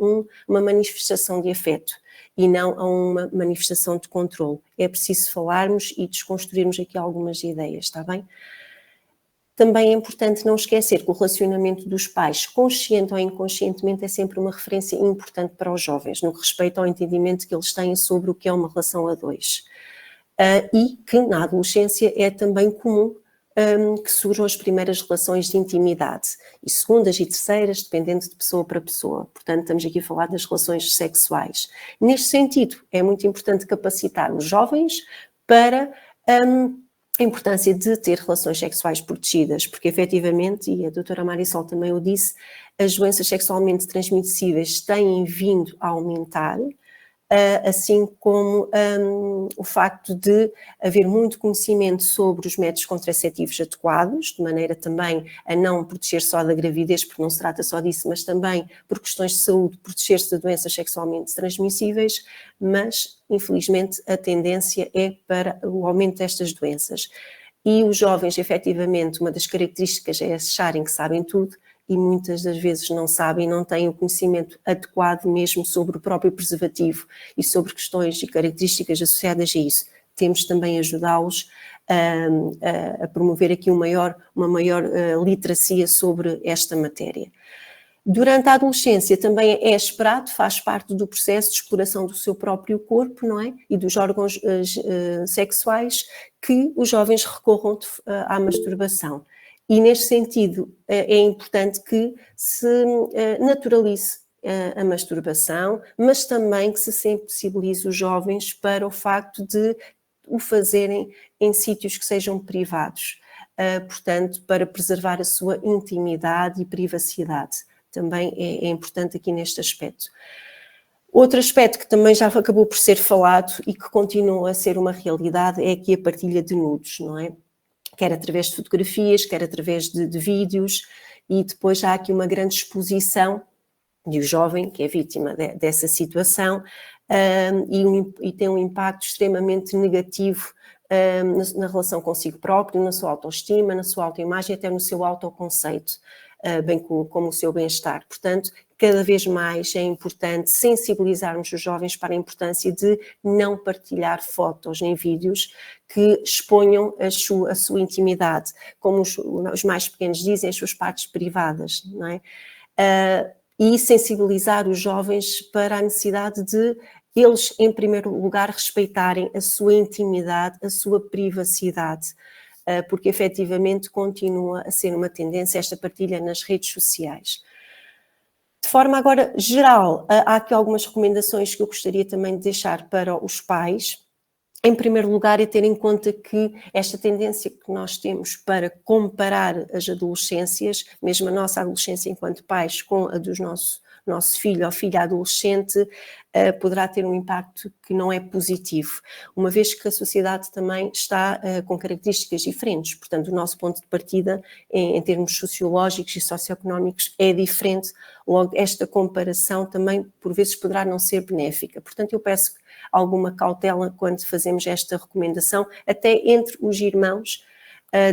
Speaker 3: uma manifestação de afeto e não a uma manifestação de controle. É preciso falarmos e desconstruirmos aqui algumas ideias, está bem? Também é importante não esquecer que o relacionamento dos pais, consciente ou inconscientemente, é sempre uma referência importante para os jovens, no que respeita ao entendimento que eles têm sobre o que é uma relação a dois. E que na adolescência é também comum que surjam as primeiras relações de intimidade, e segundas e terceiras, dependendo de pessoa para pessoa. Portanto, estamos aqui a falar das relações sexuais. Neste sentido, é muito importante capacitar os jovens para a importância de ter relações sexuais protegidas, porque efetivamente, e a doutora Marisol também o disse, as doenças sexualmente transmissíveis têm vindo a aumentar, assim como o facto de haver muito conhecimento sobre os métodos contraceptivos adequados, de maneira também a não proteger só da gravidez, porque não se trata só disso, mas também por questões de saúde, proteger-se de doenças sexualmente transmissíveis, mas infelizmente a tendência é para o aumento destas doenças. E os jovens, efetivamente, uma das características é acharem que sabem tudo, e muitas das vezes não sabem, não têm o conhecimento adequado mesmo sobre o próprio preservativo e sobre questões e características associadas a isso. Temos também ajudá-los a promover aqui uma maior literacia sobre esta matéria. Durante a adolescência também é esperado, faz parte do processo de exploração do seu próprio corpo, não é? E dos órgãos sexuais, que os jovens recorram à masturbação. E, neste sentido, é importante que se naturalize a masturbação, mas também que se sensibilize os jovens para o facto de o fazerem em sítios que sejam privados, portanto, para preservar a sua intimidade e privacidade. Também é importante aqui neste aspecto. Outro aspecto que também já acabou por ser falado e que continua a ser uma realidade é aqui a partilha de nudes, não é? Quer através de fotografias, quer através de vídeos, e depois há aqui uma grande exposição de o jovem, que é vítima dessa situação, e tem um impacto extremamente negativo na relação consigo próprio, na sua autoestima, na sua autoimagem, até no seu autoconceito, bem como o seu bem-estar. Portanto, cada vez mais é importante sensibilizarmos os jovens para a importância de não partilhar fotos nem vídeos que exponham a sua intimidade, como os mais pequenos dizem, as suas partes privadas, não é? E sensibilizar os jovens para a necessidade de eles, em primeiro lugar, respeitarem a sua intimidade, a sua privacidade, porque efetivamente continua a ser uma tendência esta partilha nas redes sociais. De forma agora geral, há aqui algumas recomendações que eu gostaria também de deixar para os pais. Em primeiro lugar, é ter em conta que esta tendência que nós temos para comparar as adolescências, mesmo a nossa adolescência enquanto pais, com a do nosso filho ou filha adolescente, poderá ter um impacto que não é positivo, uma vez que a sociedade também está com características diferentes. Portanto, o nosso ponto de partida, em termos sociológicos e socioeconómicos, é diferente. Logo, esta comparação também, por vezes, poderá não ser benéfica. Portanto, eu peço alguma cautela quando fazemos esta recomendação, até entre os irmãos,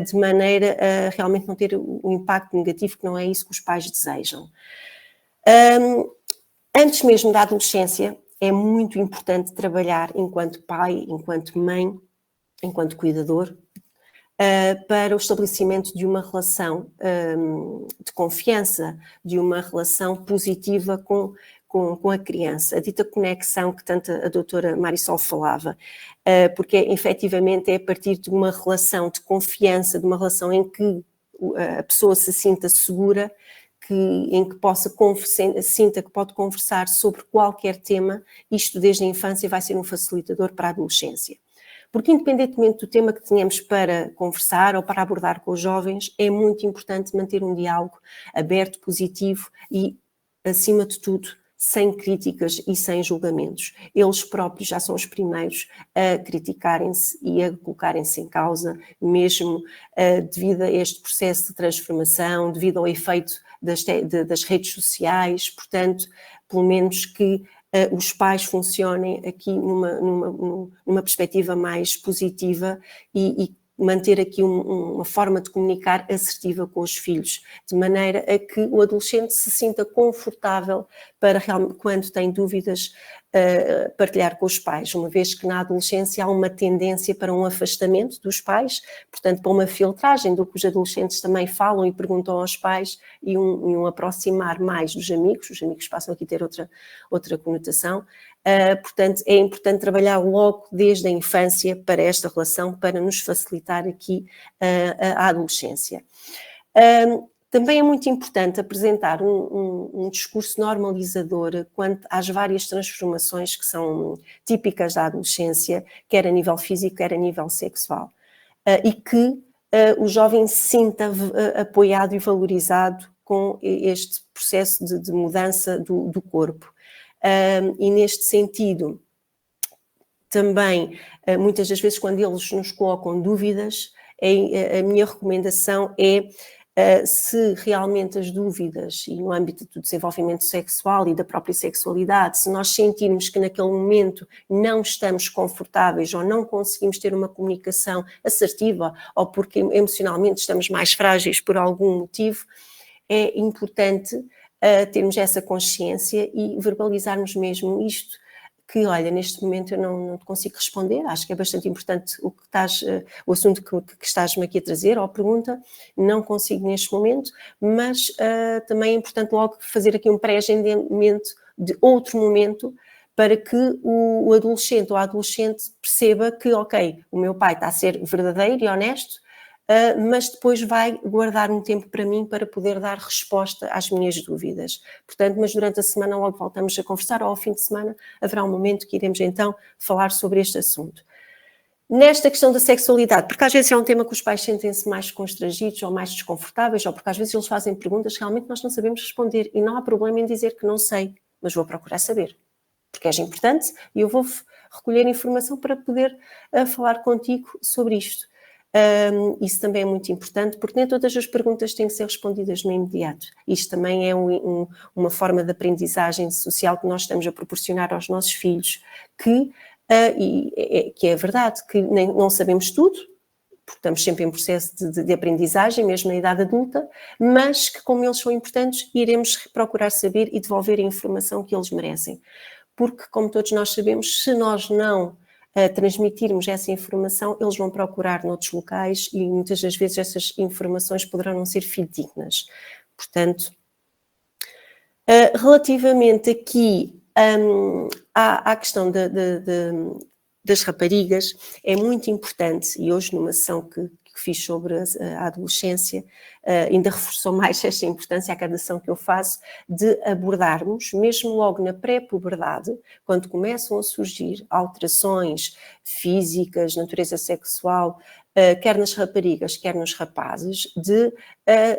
Speaker 3: de maneira a realmente não ter um impacto negativo, que não é isso que os pais desejam. Antes mesmo da adolescência, é muito importante trabalhar enquanto pai, enquanto mãe, enquanto cuidador, para o estabelecimento de uma relação de confiança, de uma relação positiva com a criança, a dita conexão que tanto a doutora Marisol falava, porque efetivamente é a partir de uma relação de confiança, de uma relação em que a pessoa se sinta segura, em que sinta que pode conversar sobre qualquer tema, isto desde a infância vai ser um facilitador para a adolescência. Porque independentemente do tema que tenhamos para conversar ou para abordar com os jovens, é muito importante manter um diálogo aberto, positivo e, acima de tudo, sem críticas e sem julgamentos. Eles próprios já são os primeiros a criticarem-se e a colocarem-se em causa, mesmo devido a este processo de transformação, devido ao efeito das redes sociais. Portanto, pelo menos que os pais funcionem aqui numa perspectiva mais positiva e manter aqui uma forma de comunicar assertiva com os filhos, de maneira a que o adolescente se sinta confortável para realmente, quando tem dúvidas, partilhar com os pais, uma vez que na adolescência há uma tendência para um afastamento dos pais, portanto para uma filtragem do que os adolescentes também falam e perguntam aos pais e um aproximar mais dos amigos. Os amigos passam aqui a ter outra conotação, Portanto, é importante trabalhar logo desde a infância para esta relação, para nos facilitar aqui a adolescência. Também é muito importante apresentar um discurso normalizador quanto às várias transformações que são típicas da adolescência, quer a nível físico, quer a nível sexual, e que o jovem se sinta apoiado e valorizado com este processo de mudança do corpo. E neste sentido, também, muitas das vezes, quando eles nos colocam dúvidas, a minha recomendação é, se realmente as dúvidas, e no âmbito do desenvolvimento sexual e da própria sexualidade, se nós sentirmos que naquele momento não estamos confortáveis ou não conseguimos ter uma comunicação assertiva, ou porque emocionalmente estamos mais frágeis por algum motivo, é importante termos essa consciência e verbalizarmos mesmo isto, que olha, neste momento eu não te consigo responder, acho que é bastante importante o assunto que estás-me aqui a trazer, ou a pergunta, não consigo neste momento, mas também é importante logo fazer aqui um pré-agendamento de outro momento, para que o adolescente ou a adolescente perceba que, ok, o meu pai está a ser verdadeiro e honesto, mas depois vai guardar um tempo para mim para poder dar resposta às minhas dúvidas. Portanto, mas durante a semana logo voltamos a conversar, ou ao fim de semana haverá um momento que iremos então falar sobre este assunto. Nesta questão da sexualidade, porque às vezes é um tema que os pais sentem-se mais constrangidos ou mais desconfortáveis, ou porque às vezes eles fazem perguntas que realmente nós não sabemos responder, e não há problema em dizer que não sei, mas vou procurar saber, porque és importante e eu vou recolher informação para poder falar contigo sobre isto. Isso também é muito importante, porque nem todas as perguntas têm que ser respondidas no imediato. Isto também é uma forma de aprendizagem social que nós estamos a proporcionar aos nossos filhos, que é verdade, que não sabemos tudo, porque estamos sempre em processo de aprendizagem, mesmo na idade adulta, mas que, como eles são importantes, iremos procurar saber e devolver a informação que eles merecem. Porque, como todos nós sabemos, se nós não transmitirmos essa informação, eles vão procurar noutros locais e muitas das vezes essas informações poderão não ser fidedignas. Portanto, relativamente aqui à questão das raparigas, é muito importante, e hoje numa sessão que fiz sobre a adolescência, ainda reforçou mais esta importância a cada ação que eu faço, de abordarmos, mesmo logo na pré-puberdade, quando começam a surgir alterações físicas, natureza sexual, quer nas raparigas, quer nos rapazes, de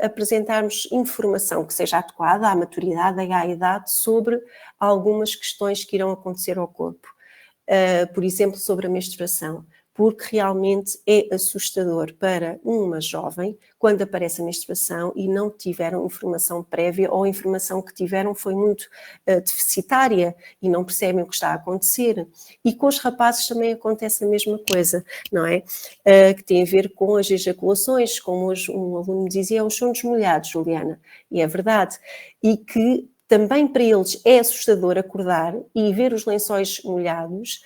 Speaker 3: apresentarmos informação que seja adequada à maturidade e à idade sobre algumas questões que irão acontecer ao corpo. Por exemplo, sobre a menstruação, porque realmente é assustador para uma jovem quando aparece a menstruação e não tiveram informação prévia, ou a informação que tiveram foi muito deficitária e não percebem o que está a acontecer. E com os rapazes também acontece a mesma coisa, não é? Que tem a ver com as ejaculações, como hoje um aluno me dizia, os sonhos molhados, Juliana, e é verdade, e que também para eles é assustador acordar e ver os lençóis molhados.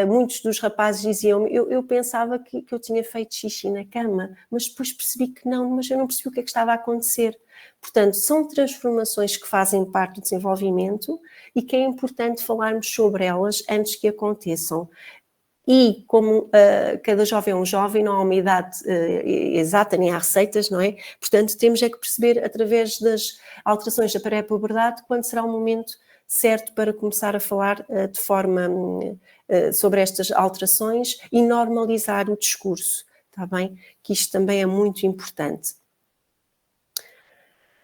Speaker 3: Muitos dos rapazes diziam-me, eu pensava que eu tinha feito xixi na cama, mas depois percebi que não, mas eu não percebi o que é que estava a acontecer. Portanto, são transformações que fazem parte do desenvolvimento e que é importante falarmos sobre elas antes que aconteçam. E como cada jovem é um jovem, não há uma idade exata, nem há receitas, não é? Portanto, temos é que perceber, através das alterações da pré-puberdade, quando será o momento certo para começar a falar de forma sobre estas alterações e normalizar o discurso, está bem? Que isto também é muito importante.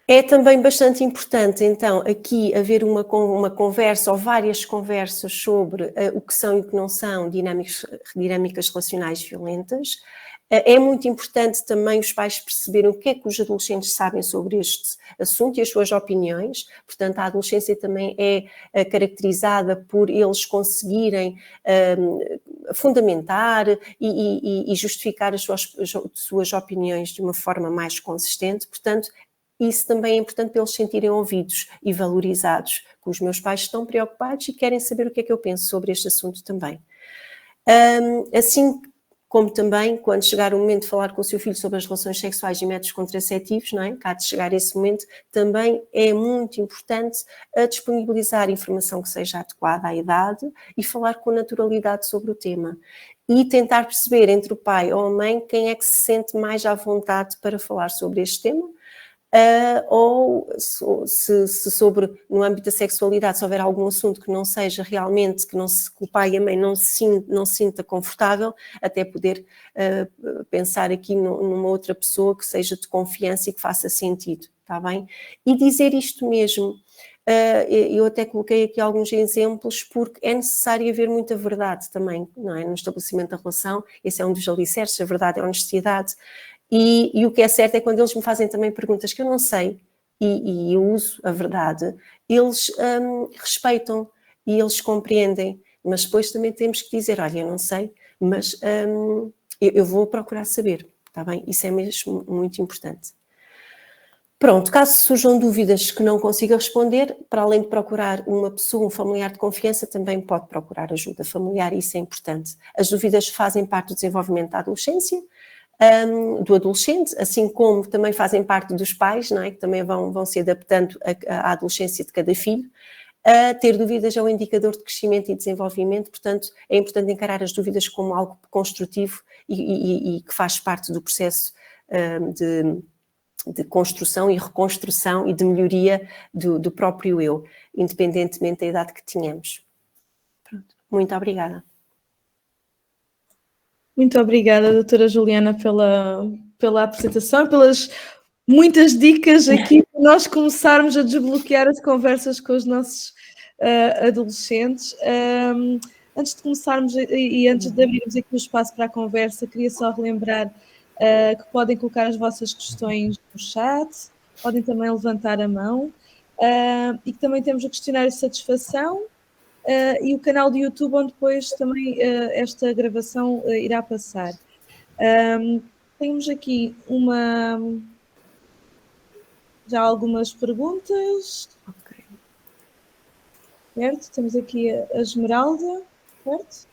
Speaker 3: É também bastante importante, então, aqui haver uma conversa ou várias conversas sobre o que são e o que não são dinâmicas relacionais violentas. É muito importante também os pais perceberem o que é que os adolescentes sabem sobre este assunto e as suas opiniões. Portanto, a adolescência também é caracterizada por eles conseguirem fundamentar e justificar as suas opiniões de uma forma mais consistente. Portanto, isso também é importante para eles se sentirem ouvidos e valorizados, que os meus pais estão preocupados e querem saber o que é que eu penso sobre este assunto também. Assim como também, quando chegar o momento de falar com o seu filho sobre as relações sexuais e métodos contraceptivos, não é? Cá de chegar esse momento, também é muito importante a disponibilizar informação que seja adequada à idade e falar com naturalidade sobre o tema. E tentar perceber entre o pai ou a mãe quem é que se sente mais à vontade para falar sobre este tema, ou se sobre, no âmbito da sexualidade, se houver algum assunto que não seja realmente, que o pai e a mãe não se sinta confortável, até poder pensar aqui numa outra pessoa que seja de confiança e que faça sentido, está bem? E dizer isto mesmo. Eu até coloquei aqui alguns exemplos porque é necessário haver muita verdade também, não é? No estabelecimento da relação, esse é um dos alicerces, a verdade é a honestidade. E o que é certo é que quando eles me fazem também perguntas que eu não sei e eu uso a verdade, eles respeitam e eles compreendem, mas depois também temos que dizer, olha, eu não sei, mas eu vou procurar saber, está bem? Isso é mesmo muito importante. Pronto, caso surjam dúvidas que não consiga responder, para além de procurar uma pessoa, um familiar de confiança, também pode procurar ajuda familiar, isso é importante. As dúvidas fazem parte do desenvolvimento da adolescência, do adolescente, assim como também fazem parte dos pais, não é? Que também vão se adaptando à adolescência de cada filho. Ter dúvidas é um indicador de crescimento e desenvolvimento, portanto é importante encarar as dúvidas como algo construtivo e que faz parte do processo de construção e reconstrução e de melhoria do próprio eu, independentemente da idade que tenhamos. Pronto. Muito obrigada.
Speaker 1: Muito obrigada, doutora Juliana, pela apresentação e pelas muitas dicas aqui para nós começarmos a desbloquear as conversas com os nossos adolescentes. Antes de começarmos e antes de abrirmos aqui o espaço para a conversa, queria só relembrar que podem colocar as vossas questões no chat, podem também levantar a mão e que também temos o questionário de satisfação e o canal do YouTube, onde depois também esta gravação irá passar. Temos aqui já algumas perguntas.
Speaker 3: Ok.
Speaker 1: Certo? Temos aqui a Esmeralda, certo?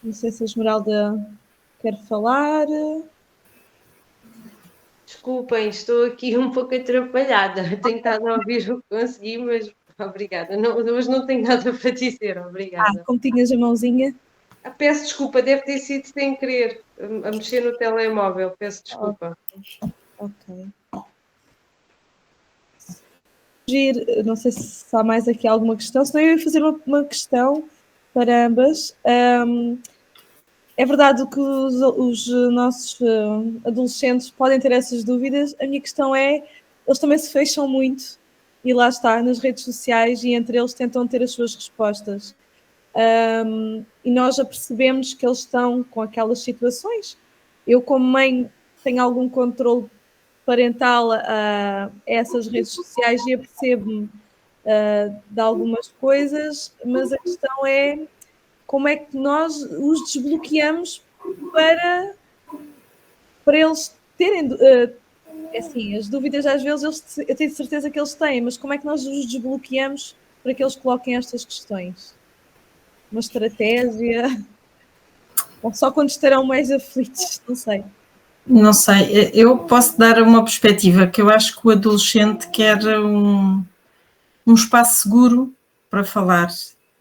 Speaker 1: Não sei se a Esmeralda quer falar.
Speaker 4: Desculpem, estou aqui um pouco atrapalhada. Tenho estado a ouvir o que consegui, mas obrigada. Hoje não tenho nada para dizer, obrigada.
Speaker 1: Como tinhas a mãozinha?
Speaker 4: Peço desculpa, deve ter sido sem querer a mexer no telemóvel. Peço desculpa.
Speaker 1: Ok. Não sei se há mais aqui alguma questão, senão eu ia fazer uma questão para ambas. É verdade que os nossos adolescentes podem ter essas dúvidas. A minha questão é, eles também se fecham muito e lá está, nas redes sociais e entre eles tentam ter as suas respostas. E nós já percebemos que eles estão com aquelas situações. Eu, como mãe, tenho algum controle parental a essas redes sociais e apercebo-me de algumas coisas, mas a questão é como é que nós os desbloqueamos para eles terem... assim, as dúvidas às vezes eu tenho certeza que eles têm, mas como é que nós os desbloqueamos para que eles coloquem estas questões? Uma estratégia? Ou só quando estarão mais aflitos? Não sei.
Speaker 2: Não sei, eu posso dar uma perspectiva que eu acho que o adolescente quer um espaço seguro para falar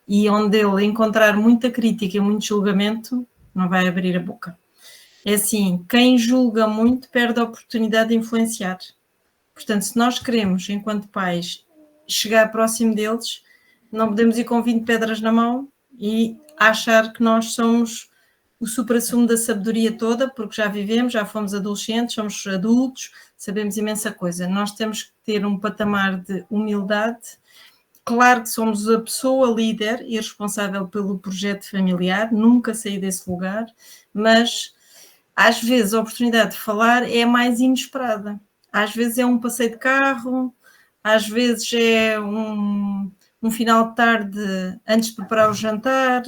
Speaker 2: e onde ele encontrar muita crítica e muito julgamento, não vai abrir a boca. É assim, quem julga muito perde a oportunidade de influenciar. Portanto, se nós queremos, enquanto pais, chegar próximo deles, não podemos ir com 20 pedras na mão e achar que nós somos o supra-sumo da sabedoria toda, porque já vivemos, já fomos adolescentes, somos adultos, sabemos imensa coisa. Nós temos que ter um patamar de humildade. Claro que somos a pessoa líder e responsável pelo projeto familiar, nunca saí desse lugar, mas às vezes a oportunidade de falar é mais inesperada. Às vezes é um passeio de carro, às vezes é um final de tarde antes de preparar o jantar,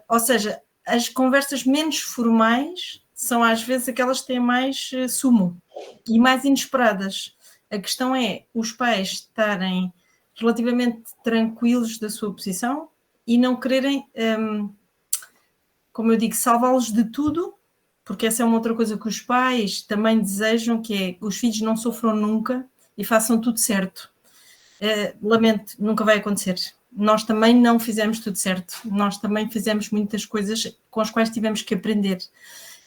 Speaker 2: ou seja, as conversas menos formais são às vezes aquelas que têm mais sumo e mais inesperadas. A questão é os pais estarem relativamente tranquilos da sua posição e não quererem, como eu digo, salvá-los de tudo, porque essa é uma outra coisa que os pais também desejam, que é que os filhos não sofram nunca e façam tudo certo. Lamento, nunca vai acontecer. Nós também não fizemos tudo certo. Nós também fizemos muitas coisas com as quais tivemos que aprender.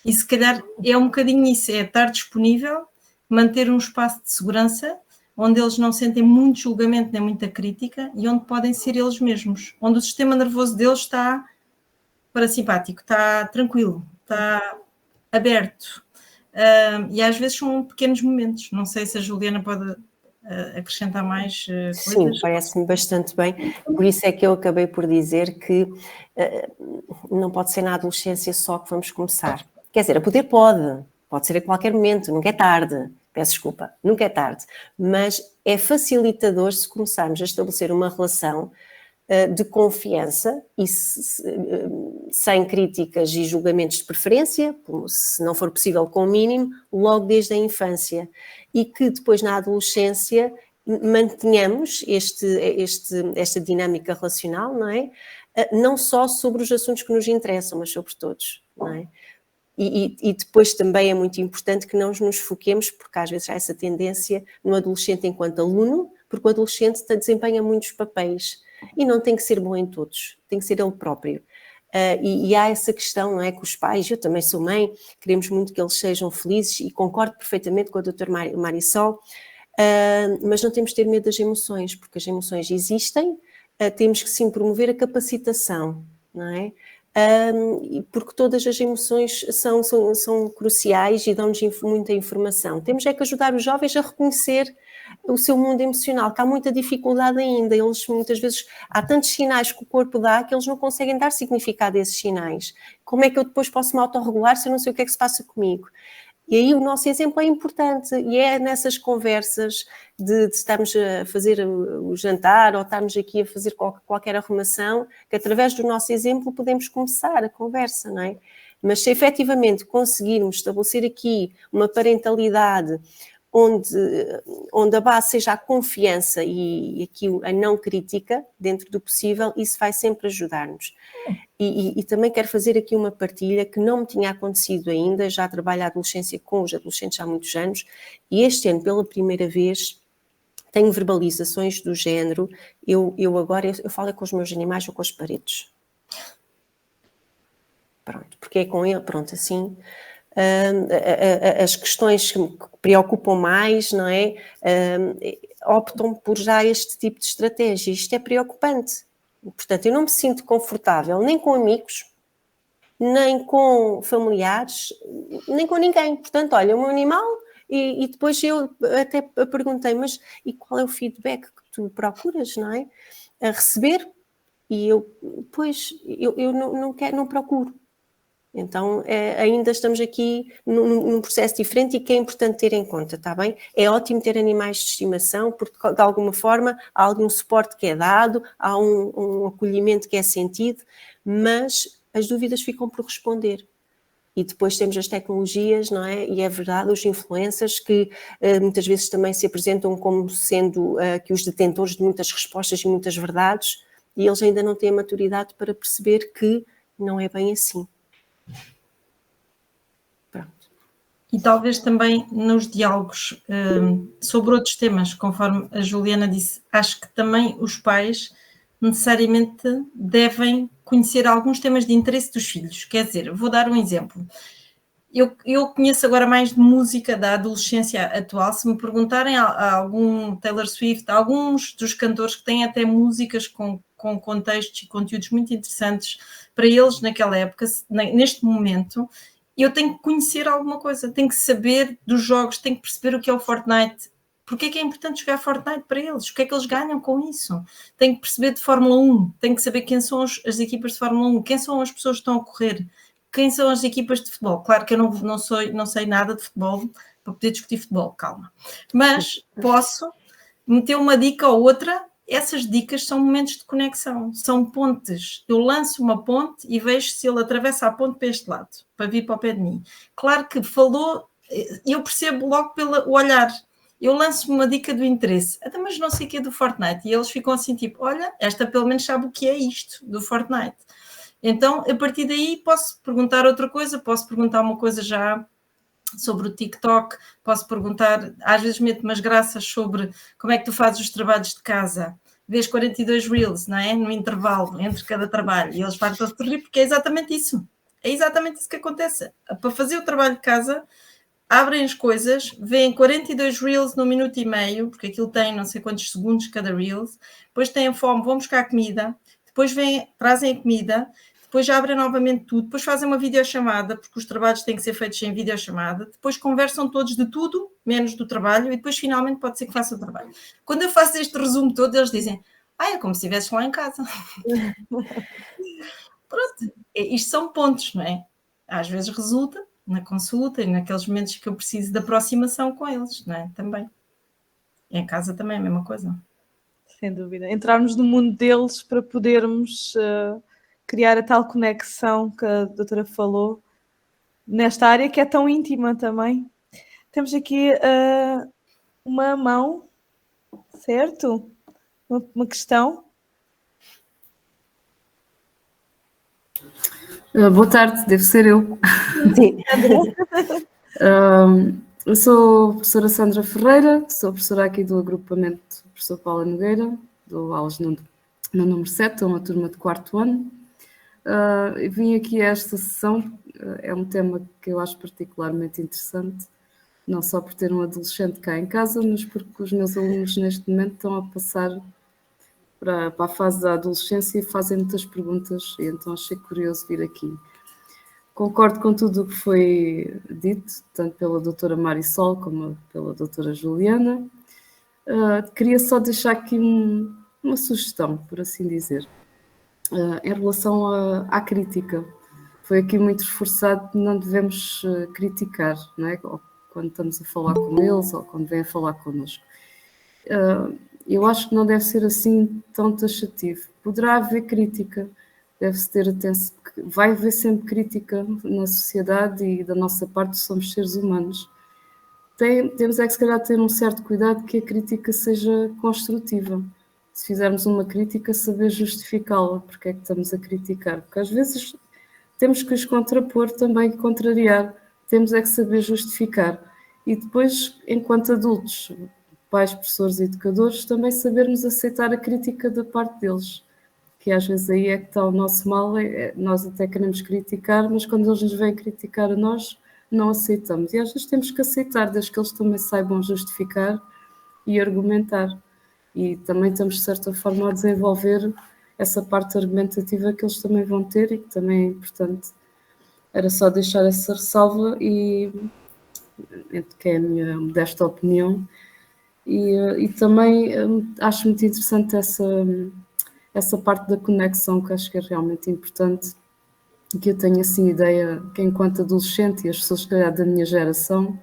Speaker 2: E se calhar é um bocadinho isso, é estar disponível, manter um espaço de segurança, onde eles não sentem muito julgamento nem muita crítica e onde podem ser eles mesmos. Onde o sistema nervoso deles está parasimpático, está tranquilo, está aberto. E às vezes são pequenos momentos. Não sei se a Juliana pode acrescentar mais coisas.
Speaker 3: Sim, parece-me bastante bem. Por isso é que eu acabei por dizer que não pode ser na adolescência só que vamos começar. Quer dizer, a poder pode ser a qualquer momento, nunca é tarde. Peço desculpa, nunca é tarde. Mas é facilitador se começarmos a estabelecer uma relação de confiança e sem críticas e julgamentos de preferência, se não for possível com o mínimo, logo desde a infância. E que depois na adolescência mantenhamos esta dinâmica relacional, não é? Não só sobre os assuntos que nos interessam, mas sobre todos, não é? E depois também é muito importante que não nos foquemos, porque às vezes há essa tendência no adolescente enquanto aluno, porque o adolescente desempenha muitos papéis e não tem que ser bom em todos, tem que ser ele próprio. E há essa questão, não é, que os pais, eu também sou mãe, queremos muito que eles sejam felizes e concordo perfeitamente com a doutora Marisol, mas não temos de ter medo das emoções, porque as emoções existem, temos que sim promover a capacitação, não é? Porque todas as emoções são cruciais e dão-nos muita informação. Temos é que ajudar os jovens a reconhecer o seu mundo emocional, que há muita dificuldade ainda. Eles muitas vezes, há tantos sinais que o corpo dá que eles não conseguem dar significado a esses sinais. Como é que eu depois posso me autorregular se eu não sei o que é que se passa comigo? E aí o nosso exemplo é importante e é nessas conversas de estarmos a fazer o jantar ou estarmos aqui a fazer qualquer arrumação, que através do nosso exemplo podemos começar a conversa, não é? Mas se efetivamente conseguirmos estabelecer aqui uma parentalidade onde a base seja a confiança e aqui a não crítica, dentro do possível, isso vai sempre ajudar-nos. E também quero fazer aqui uma partilha que não me tinha acontecido ainda, já trabalho a adolescência com os adolescentes há muitos anos, e este ano, pela primeira vez, tenho verbalizações do género, eu falo com os meus animais ou com as paredes. Pronto, porque é com ele, pronto, assim... as questões que me preocupam mais, não é? Optam por já este tipo de estratégia. Isto é preocupante. Portanto, eu não me sinto confortável nem com amigos, nem com familiares, nem com ninguém. Portanto, olha, o meu animal, e depois eu até perguntei, mas e qual é o feedback que tu procuras, não é? A receber, e eu não procuro. Então, ainda estamos aqui num processo diferente e que é importante ter em conta, está bem? É ótimo ter animais de estimação, porque de alguma forma há algum suporte que é dado, há um acolhimento que é sentido, mas as dúvidas ficam por responder. E depois temos as tecnologias, não é? E é verdade, os influencers que muitas vezes também se apresentam como sendo que os detentores de muitas respostas e muitas verdades, e eles ainda não têm a maturidade para perceber que não é bem assim.
Speaker 2: E talvez também nos diálogos sobre outros temas, conforme a Juliana disse, acho que também os pais necessariamente devem conhecer alguns temas de interesse dos filhos. Quer dizer, vou dar um exemplo. Eu conheço agora mais de música da adolescência atual. Se me perguntarem a algum Taylor Swift, alguns dos cantores que têm até músicas com contextos e conteúdos muito interessantes para eles naquela época, neste momento... eu tenho que conhecer alguma coisa, tenho que saber dos jogos, tenho que perceber o que é o Fortnite, porque é que é importante jogar Fortnite para eles, o que é que eles ganham com isso, tenho que perceber de Fórmula 1, tenho que saber quem são as equipas de Fórmula 1, quem são as pessoas que estão a correr, quem são as equipas de futebol. Claro que eu não sei nada de futebol para poder discutir futebol, calma, mas posso meter uma dica ou outra. Essas dicas são momentos de conexão, são pontes. Eu lanço uma ponte e vejo se ele atravessa a ponte para este lado, para vir para o pé de mim. Claro que falou, eu percebo logo pelo olhar. eu lanço uma dica do interesse, até mas não sei o que é do Fortnite, e eles ficam assim tipo, olha, esta pelo menos sabe o que é isto do Fortnite. Então, a partir daí posso perguntar outra coisa, posso perguntar uma coisa já sobre o TikTok, posso perguntar, às vezes meto umas graças sobre como é que tu fazes os trabalhos de casa, vês 42 Reels, não é? No intervalo entre cada trabalho, e eles fartam-se de rir porque é exatamente isso que acontece. Para fazer o trabalho de casa, abrem as coisas, veem 42 Reels no minuto e meio, porque aquilo tem não sei quantos segundos cada Reels, depois têm fome, vão buscar comida, depois trazem a comida, depois já abrem novamente tudo, depois fazem uma videochamada, porque os trabalhos têm que ser feitos em videochamada, depois conversam todos de tudo, menos do trabalho, e depois finalmente pode ser que façam o trabalho. Quando eu faço este resumo todo, eles dizem, é como se estivesses lá em casa. Pronto, isto são pontos, não é? Às vezes resulta na consulta e naqueles momentos que eu preciso de aproximação com eles, não é? Também. E em casa também é a mesma coisa.
Speaker 1: Sem dúvida. Entrarmos no mundo deles para podermos criar a tal conexão que a doutora falou nesta área que é tão íntima também. Temos aqui uma mão, certo? Uma questão.
Speaker 5: Boa tarde, deve ser eu.
Speaker 3: Sim.
Speaker 5: Eu sou a professora Sandra Ferreira, sou professora aqui do agrupamento professor Paula Nogueira, dou aulas no número 7, uma turma de 4º ano. Vim aqui a esta sessão, é um tema que eu acho particularmente interessante, não só por ter um adolescente cá em casa, mas porque os meus alunos neste momento estão a passar para a fase da adolescência e fazem muitas perguntas, e então achei curioso vir aqui. Concordo com tudo o que foi dito, tanto pela doutora Marisol como pela doutora Juliana. Queria só deixar aqui uma sugestão, por assim dizer, em relação à crítica. Foi aqui muito reforçado que não devemos criticar, não é? Quando estamos a falar com eles ou quando vêm a falar connosco. Eu acho que não deve ser assim tão taxativo. Poderá haver crítica, deve-se ter atenção, vai haver sempre crítica na sociedade e da nossa parte somos seres humanos. Temos é que se calhar ter um certo cuidado que a crítica seja construtiva. Se fizermos uma crítica, saber justificá-la, porque é que estamos a criticar. Porque às vezes temos que os contrapor também, contrariar, temos é que saber justificar. E depois, enquanto adultos, pais, professores e educadores, também sabermos aceitar a crítica da parte deles. Que às vezes aí é que está o nosso mal, nós até queremos criticar, mas quando eles nos vêm criticar a nós, não aceitamos. E às vezes temos que aceitar, desde que eles também saibam justificar e argumentar. E também estamos, de certa forma, a desenvolver essa parte argumentativa que eles também vão ter e que também é importante. Era só deixar essa ressalva e que é a minha modesta opinião. E também acho muito interessante essa parte da conexão, que acho que é realmente importante, que eu tenho assim ideia que enquanto adolescente e as pessoas que calhar da minha geração,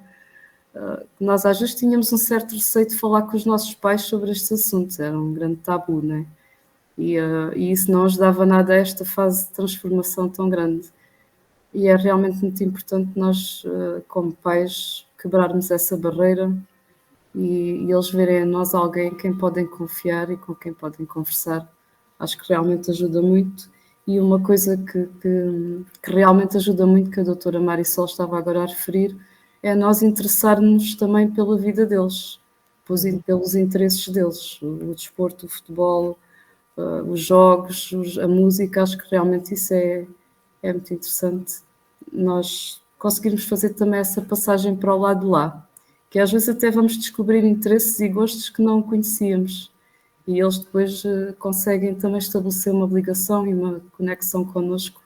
Speaker 5: nós às vezes tínhamos um certo receio de falar com os nossos pais sobre estes assuntos, era um grande tabu, não é? E isso não ajudava nada a esta fase de transformação tão grande. E é realmente muito importante nós, como pais, quebrarmos essa barreira e eles verem em nós alguém em quem podem confiar e com quem podem conversar. Acho que realmente ajuda muito. E uma coisa que realmente ajuda muito, que a doutora Marisol estava agora a referir, é nós interessarmos também pela vida deles, pelos interesses deles, o desporto, o futebol, os jogos, a música. Acho que realmente isso é muito interessante. Nós conseguirmos fazer também essa passagem para o lado de lá, que às vezes até vamos descobrir interesses e gostos que não conhecíamos. E eles depois conseguem também estabelecer uma ligação e uma conexão connosco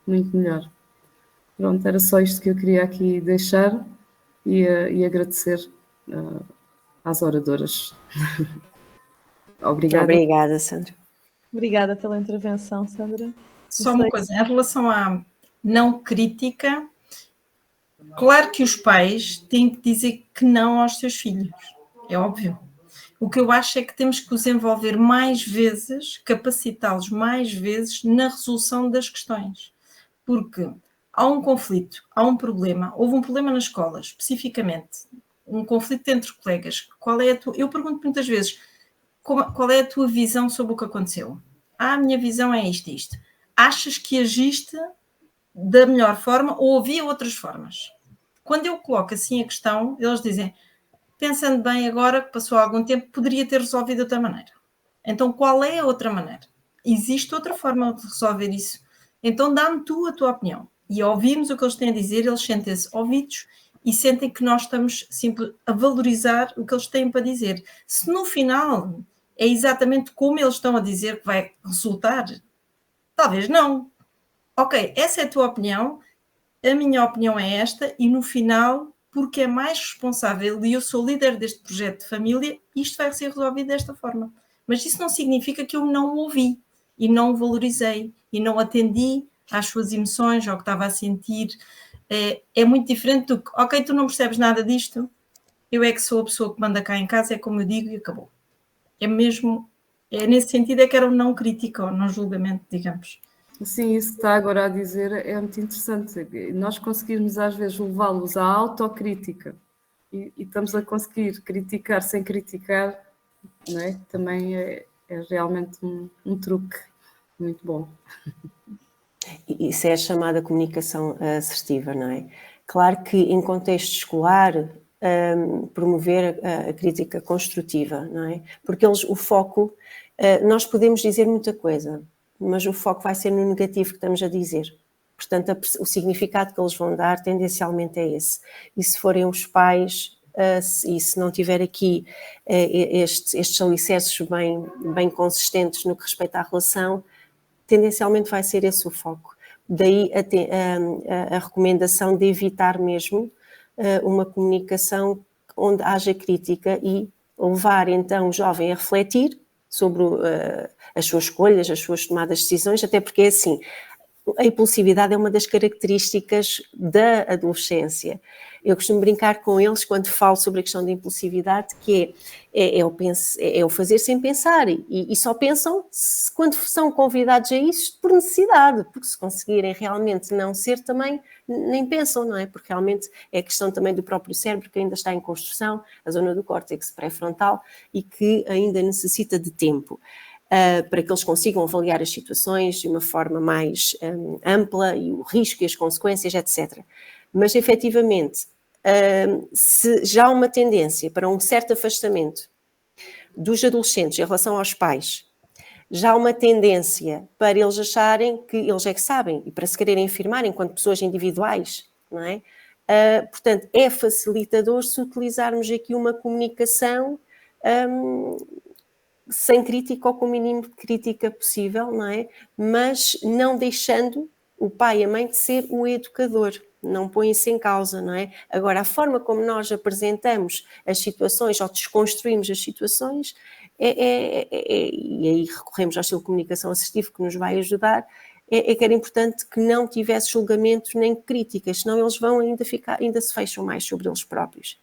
Speaker 5: muito melhor. Pronto, era só isto que eu queria aqui deixar e agradecer às oradoras. Obrigada.
Speaker 3: Obrigada, Sandra.
Speaker 1: Obrigada pela intervenção, Sandra.
Speaker 2: Só uma coisa, em relação à não crítica, claro que os pais têm que dizer que não aos seus filhos, é óbvio. O que eu acho é que temos que os envolver mais vezes, capacitá-los mais vezes na resolução das questões. Porque há um conflito, há um problema, houve um problema na escola, especificamente. um conflito entre colegas, eu pergunto muitas vezes, qual é a tua visão sobre o que aconteceu? A minha visão é isto e isto. Achas que agiste da melhor forma ou havia outras formas? Quando eu coloco assim a questão, eles dizem, pensando bem agora, que passou algum tempo, poderia ter resolvido de outra maneira. Então, qual é a outra maneira? Existe outra forma de resolver isso? Então, dá-me tu a tua opinião. E ouvirmos o que eles têm a dizer, eles sentem-se ouvidos e sentem que nós estamos sempre a valorizar o que eles têm para dizer. Se no final é exatamente como eles estão a dizer que vai resultar, talvez não. Ok, essa é a tua opinião, a minha opinião é esta, e no final, porque é mais responsável e eu sou líder deste projeto de família, isto vai ser resolvido desta forma. Mas isso não significa que eu não o ouvi e não o valorizei e não atendi às suas emoções, ao que estava a sentir. É muito diferente do que, ok, tu não percebes nada disto, eu é que sou a pessoa que manda cá em casa, é como eu digo e acabou. É mesmo, nesse sentido é que era um não crítico, não julgamento, digamos.
Speaker 5: Sim, isso que está agora a dizer é muito interessante. Nós conseguirmos às vezes levá-los à autocrítica e estamos a conseguir criticar sem criticar, não é? Também é realmente um truque muito bom.
Speaker 3: Isso é a chamada comunicação assertiva, não é? Claro que em contexto escolar, promover a crítica construtiva, não é? Porque o foco, nós podemos dizer muita coisa, mas o foco vai ser no negativo que estamos a dizer. Portanto, o significado que eles vão dar tendencialmente é esse. E se forem os pais, e se não tiver aqui estes alicerces bem consistentes no que respeita à relação, tendencialmente vai ser esse o foco. Daí a recomendação de evitar mesmo uma comunicação onde haja crítica e levar então o jovem a refletir sobre as suas escolhas, as suas tomadas de decisões, até porque é assim, a impulsividade é uma das características da adolescência. Eu costumo brincar com eles quando falo sobre a questão da impulsividade, que é o fazer sem pensar, e só pensam quando são convidados a isso por necessidade, porque se conseguirem realmente não ser também, nem pensam, não é? Porque realmente é questão também do próprio cérebro, que ainda está em construção, a zona do córtex pré-frontal, e que ainda necessita de tempo. Para que eles consigam avaliar as situações de uma forma mais ampla e o risco e as consequências, etc. Mas, efetivamente, se já há uma tendência para um certo afastamento dos adolescentes em relação aos pais, já há uma tendência para eles acharem que eles é que sabem e para se quererem afirmar enquanto pessoas individuais, não é? Portanto, é facilitador se utilizarmos aqui uma comunicação sem crítica ou com o mínimo de crítica possível, não é? Mas não deixando o pai e a mãe de ser o educador, não põe isso em causa, não é? Agora, a forma como nós apresentamos as situações ou desconstruímos as situações, e aí recorremos ao estilo de comunicação assertivo que nos vai ajudar, que era importante que não tivesse julgamentos nem críticas, senão eles vão ainda se fecham mais sobre eles próprios.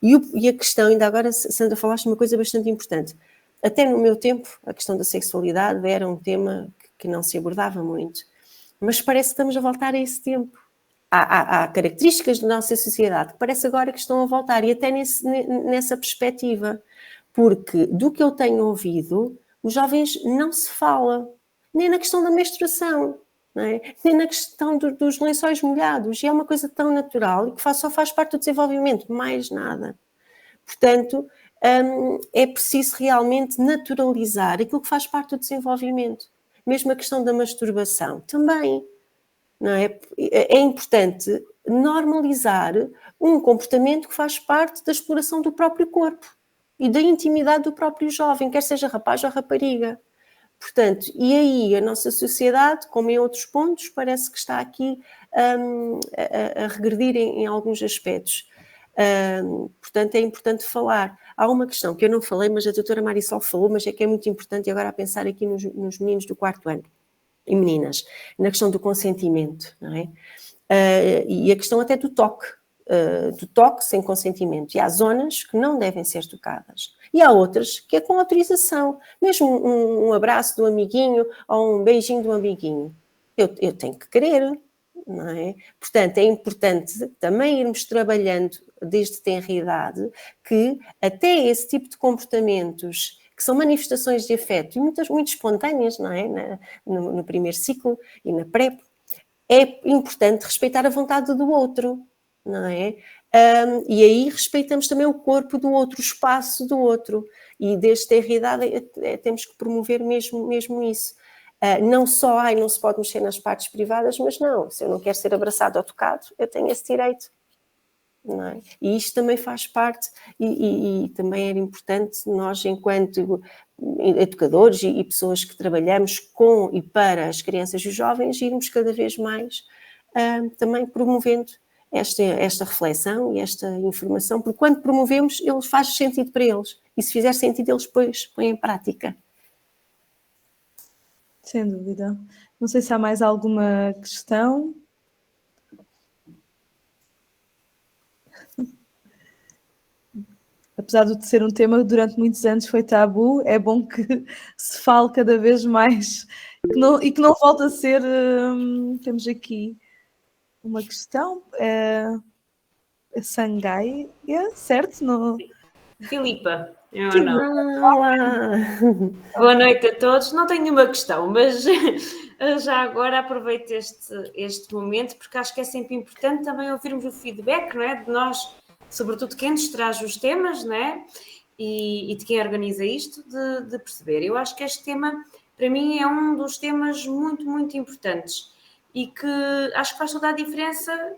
Speaker 3: E a questão, ainda agora, Sandra, falaste uma coisa bastante importante. Até no meu tempo, a questão da sexualidade era um tema que não se abordava muito. Mas parece que estamos a voltar a esse tempo. Há características da nossa sociedade que parece agora que estão a voltar, e até nessa perspectiva. Porque, do que eu tenho ouvido, os jovens não se fala. Nem na questão da menstruação, não é? Nem na questão dos lençóis molhados. E é uma coisa tão natural e que só faz parte do desenvolvimento, mais nada. Portanto, é preciso realmente naturalizar aquilo que faz parte do desenvolvimento. Mesmo a questão da masturbação também, não é? É importante normalizar um comportamento que faz parte da exploração do próprio corpo e da intimidade do próprio jovem, quer seja rapaz ou rapariga. Portanto, e aí a nossa sociedade, como em outros pontos, parece que está aqui a regredir em alguns aspectos. Portanto, é importante falar. Há uma questão que eu não falei, mas a doutora Marisol falou, mas é que é muito importante, e agora a pensar aqui nos meninos do 4º ano e meninas, na questão do consentimento, não é? E a questão até do toque sem consentimento. E há zonas que não devem ser tocadas. E há outras que é com autorização. Mesmo um abraço do amiguinho ou um beijinho do amiguinho. Eu tenho que querer. não é? Portanto, é importante também irmos trabalhando desde tenra idade que até esse tipo de comportamentos que são manifestações de afeto e muito espontâneas, não é? No primeiro ciclo e na PrEP, é importante respeitar a vontade do outro, não é? E aí respeitamos também o corpo do outro, o espaço do outro. E desde tenra idade temos que promover mesmo isso. Não só, não se pode mexer nas partes privadas, mas não, se eu não quero ser abraçado ou tocado, eu tenho esse direito. Não é? E isto também faz parte e também era importante nós, enquanto educadores e pessoas que trabalhamos com e para as crianças e os jovens, irmos cada vez mais também promovendo esta reflexão e esta informação, porque quando promovemos, ele faz sentido para eles. E se fizer sentido, eles depois põem em prática.
Speaker 1: Sem dúvida. Não sei se há mais alguma questão. Apesar de ser um tema que durante muitos anos foi tabu, é bom que se fale cada vez mais e que não volte a ser. Temos aqui uma questão. Sangai, certo? No...
Speaker 6: Filipa,
Speaker 3: Olá!
Speaker 6: Boa noite a todos. Não tenho nenhuma questão, mas já agora aproveito este momento, porque acho que é sempre importante também ouvirmos o feedback, não é? De nós, sobretudo quem nos traz os temas, não é? E de quem organiza isto, de perceber. Eu acho que este tema, para mim, é um dos temas muito, muito importantes e que acho que faz toda a diferença,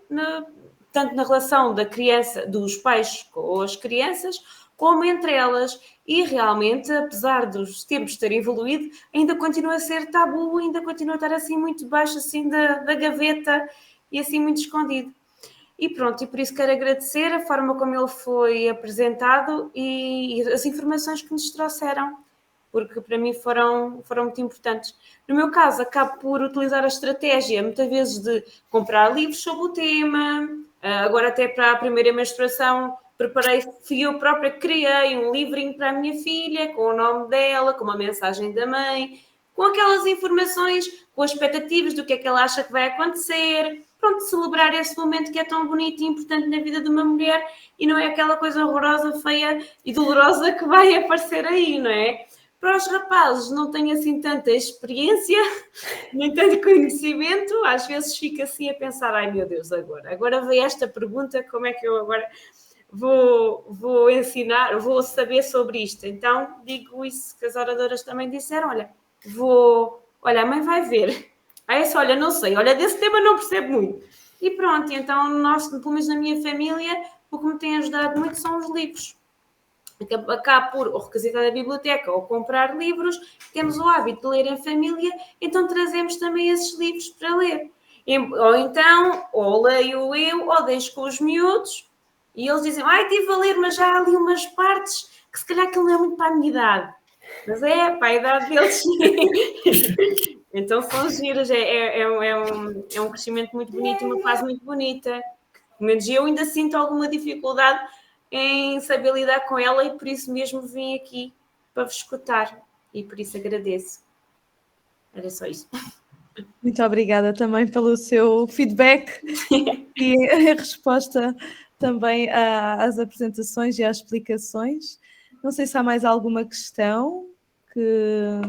Speaker 6: tanto na relação da criança, dos pais com as crianças, como entre elas. E realmente, apesar dos tempos terem evoluído, ainda continua a ser tabu, ainda continua a estar assim muito baixo, assim da gaveta e assim muito escondido. E pronto, e por isso quero agradecer a forma como ele foi apresentado e as informações que nos trouxeram, porque para mim foram muito importantes. No meu caso, acabo por utilizar a estratégia, muitas vezes, de comprar livros sobre o tema. Agora até para a primeira menstruação fui eu própria que criei um livrinho para a minha filha, com o nome dela, com uma mensagem da mãe, com aquelas informações, com as expectativas do que é que ela acha que vai acontecer. Pronto, celebrar esse momento que é tão bonito e importante na vida de uma mulher e não é aquela coisa horrorosa, feia e dolorosa que vai aparecer aí, não é? Para os rapazes não têm assim tanta experiência, nem tanto conhecimento, às vezes fica assim a pensar, ai meu Deus, agora veio esta pergunta, como é que eu agora vou ensinar, vou saber sobre isto? Então digo isso que as oradoras também disseram, olha, a mãe vai ver. Aí essa, olha, não sei, olha, desse tema não percebo muito. E pronto, então nós, pelo menos na minha família, o que me tem ajudado muito são os livros. Acabo por ou requisitar a biblioteca ou comprar livros, temos o hábito de ler em família, então trazemos também esses livros para ler. Ou então, ou leio eu, ou deixo com os miúdos, e eles dizem, estive a ler, mas já há ali umas partes que se calhar aquilo não é muito para a minha idade. Mas para a idade deles. Então são giras, é um crescimento muito bonito e uma fase muito bonita. Pelo menos eu ainda sinto alguma dificuldade em saber lidar com ela e por isso mesmo vim aqui para vos escutar e por isso agradeço. Era só isso.
Speaker 1: Muito obrigada também pelo seu feedback e a resposta também às apresentações e às explicações. Não sei se há mais alguma questão que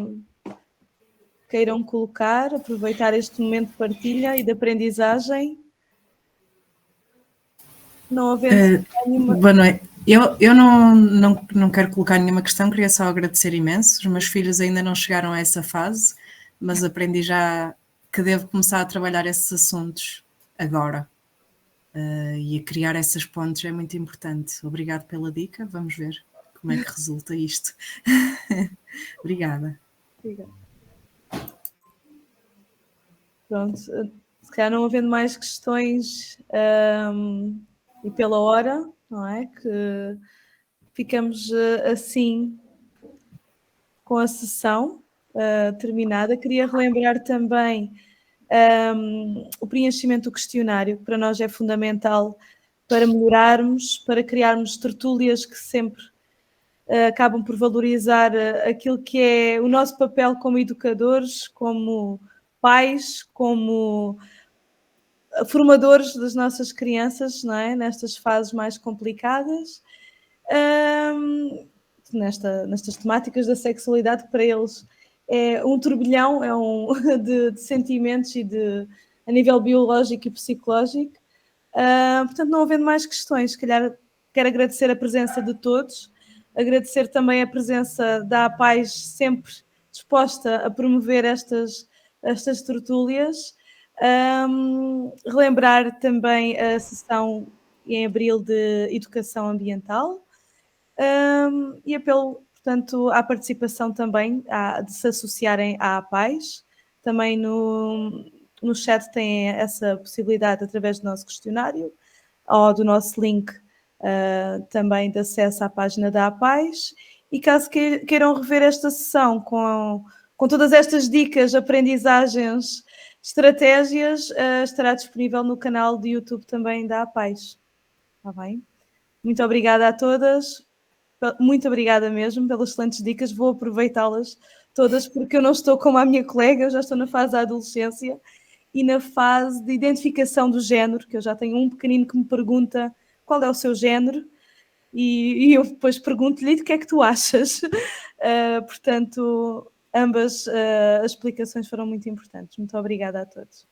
Speaker 1: queiram colocar, aproveitar este momento de partilha e de aprendizagem. Não havendo nenhuma...
Speaker 7: Boa noite. Eu não quero colocar nenhuma questão, queria só agradecer imenso. Os meus filhos ainda não chegaram a essa fase, mas aprendi já que devo começar a trabalhar esses assuntos agora. E a criar essas pontes é muito importante. Obrigado pela dica, vamos ver como é que resulta isto. Obrigada.
Speaker 1: Obrigada. Pronto, se calhar não havendo mais questões e pela hora, não é? Que ficamos assim com a sessão terminada. Queria relembrar também o preenchimento do questionário, que para nós é fundamental para melhorarmos, para criarmos tertúlias que sempre acabam por valorizar aquilo que é o nosso papel como educadores, como pais, como formadores das nossas crianças, não é? Nestas fases mais complicadas, nestas temáticas da sexualidade, que para eles é um turbilhão de sentimentos e a nível biológico e psicológico. Portanto, não havendo mais questões, se calhar quero agradecer a presença de todos, agradecer também a presença da APAIS, sempre disposta a promover estas tertúlias. Relembrar também a sessão em abril de Educação Ambiental, e apelo, portanto, à participação também, de se associarem à APAIS. Também no chat têm essa possibilidade através do nosso questionário ou do nosso link também de acesso à página da APAIS. E caso queiram rever esta sessão com todas estas dicas, aprendizagens, estratégias, estará disponível no canal do YouTube também da APAIS. Está bem? Muito obrigada a todas. Muito obrigada mesmo pelas excelentes dicas. Vou aproveitá-las todas, porque eu não estou como a minha colega, eu já estou na fase da adolescência e na fase de identificação do género, que eu já tenho um pequenino que me pergunta qual é o seu género, e eu depois pergunto-lhe o que é que tu achas. Portanto, ambas as explicações foram muito importantes. Muito obrigada a todos.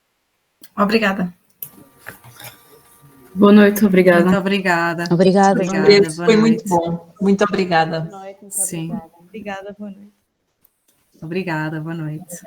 Speaker 2: Obrigada.
Speaker 5: Boa noite, obrigada.
Speaker 7: Muito obrigada.
Speaker 8: Obrigada.
Speaker 2: Foi muito bom. Muito obrigada.
Speaker 7: Sim.
Speaker 1: Obrigada, boa noite.
Speaker 7: Obrigada, boa noite.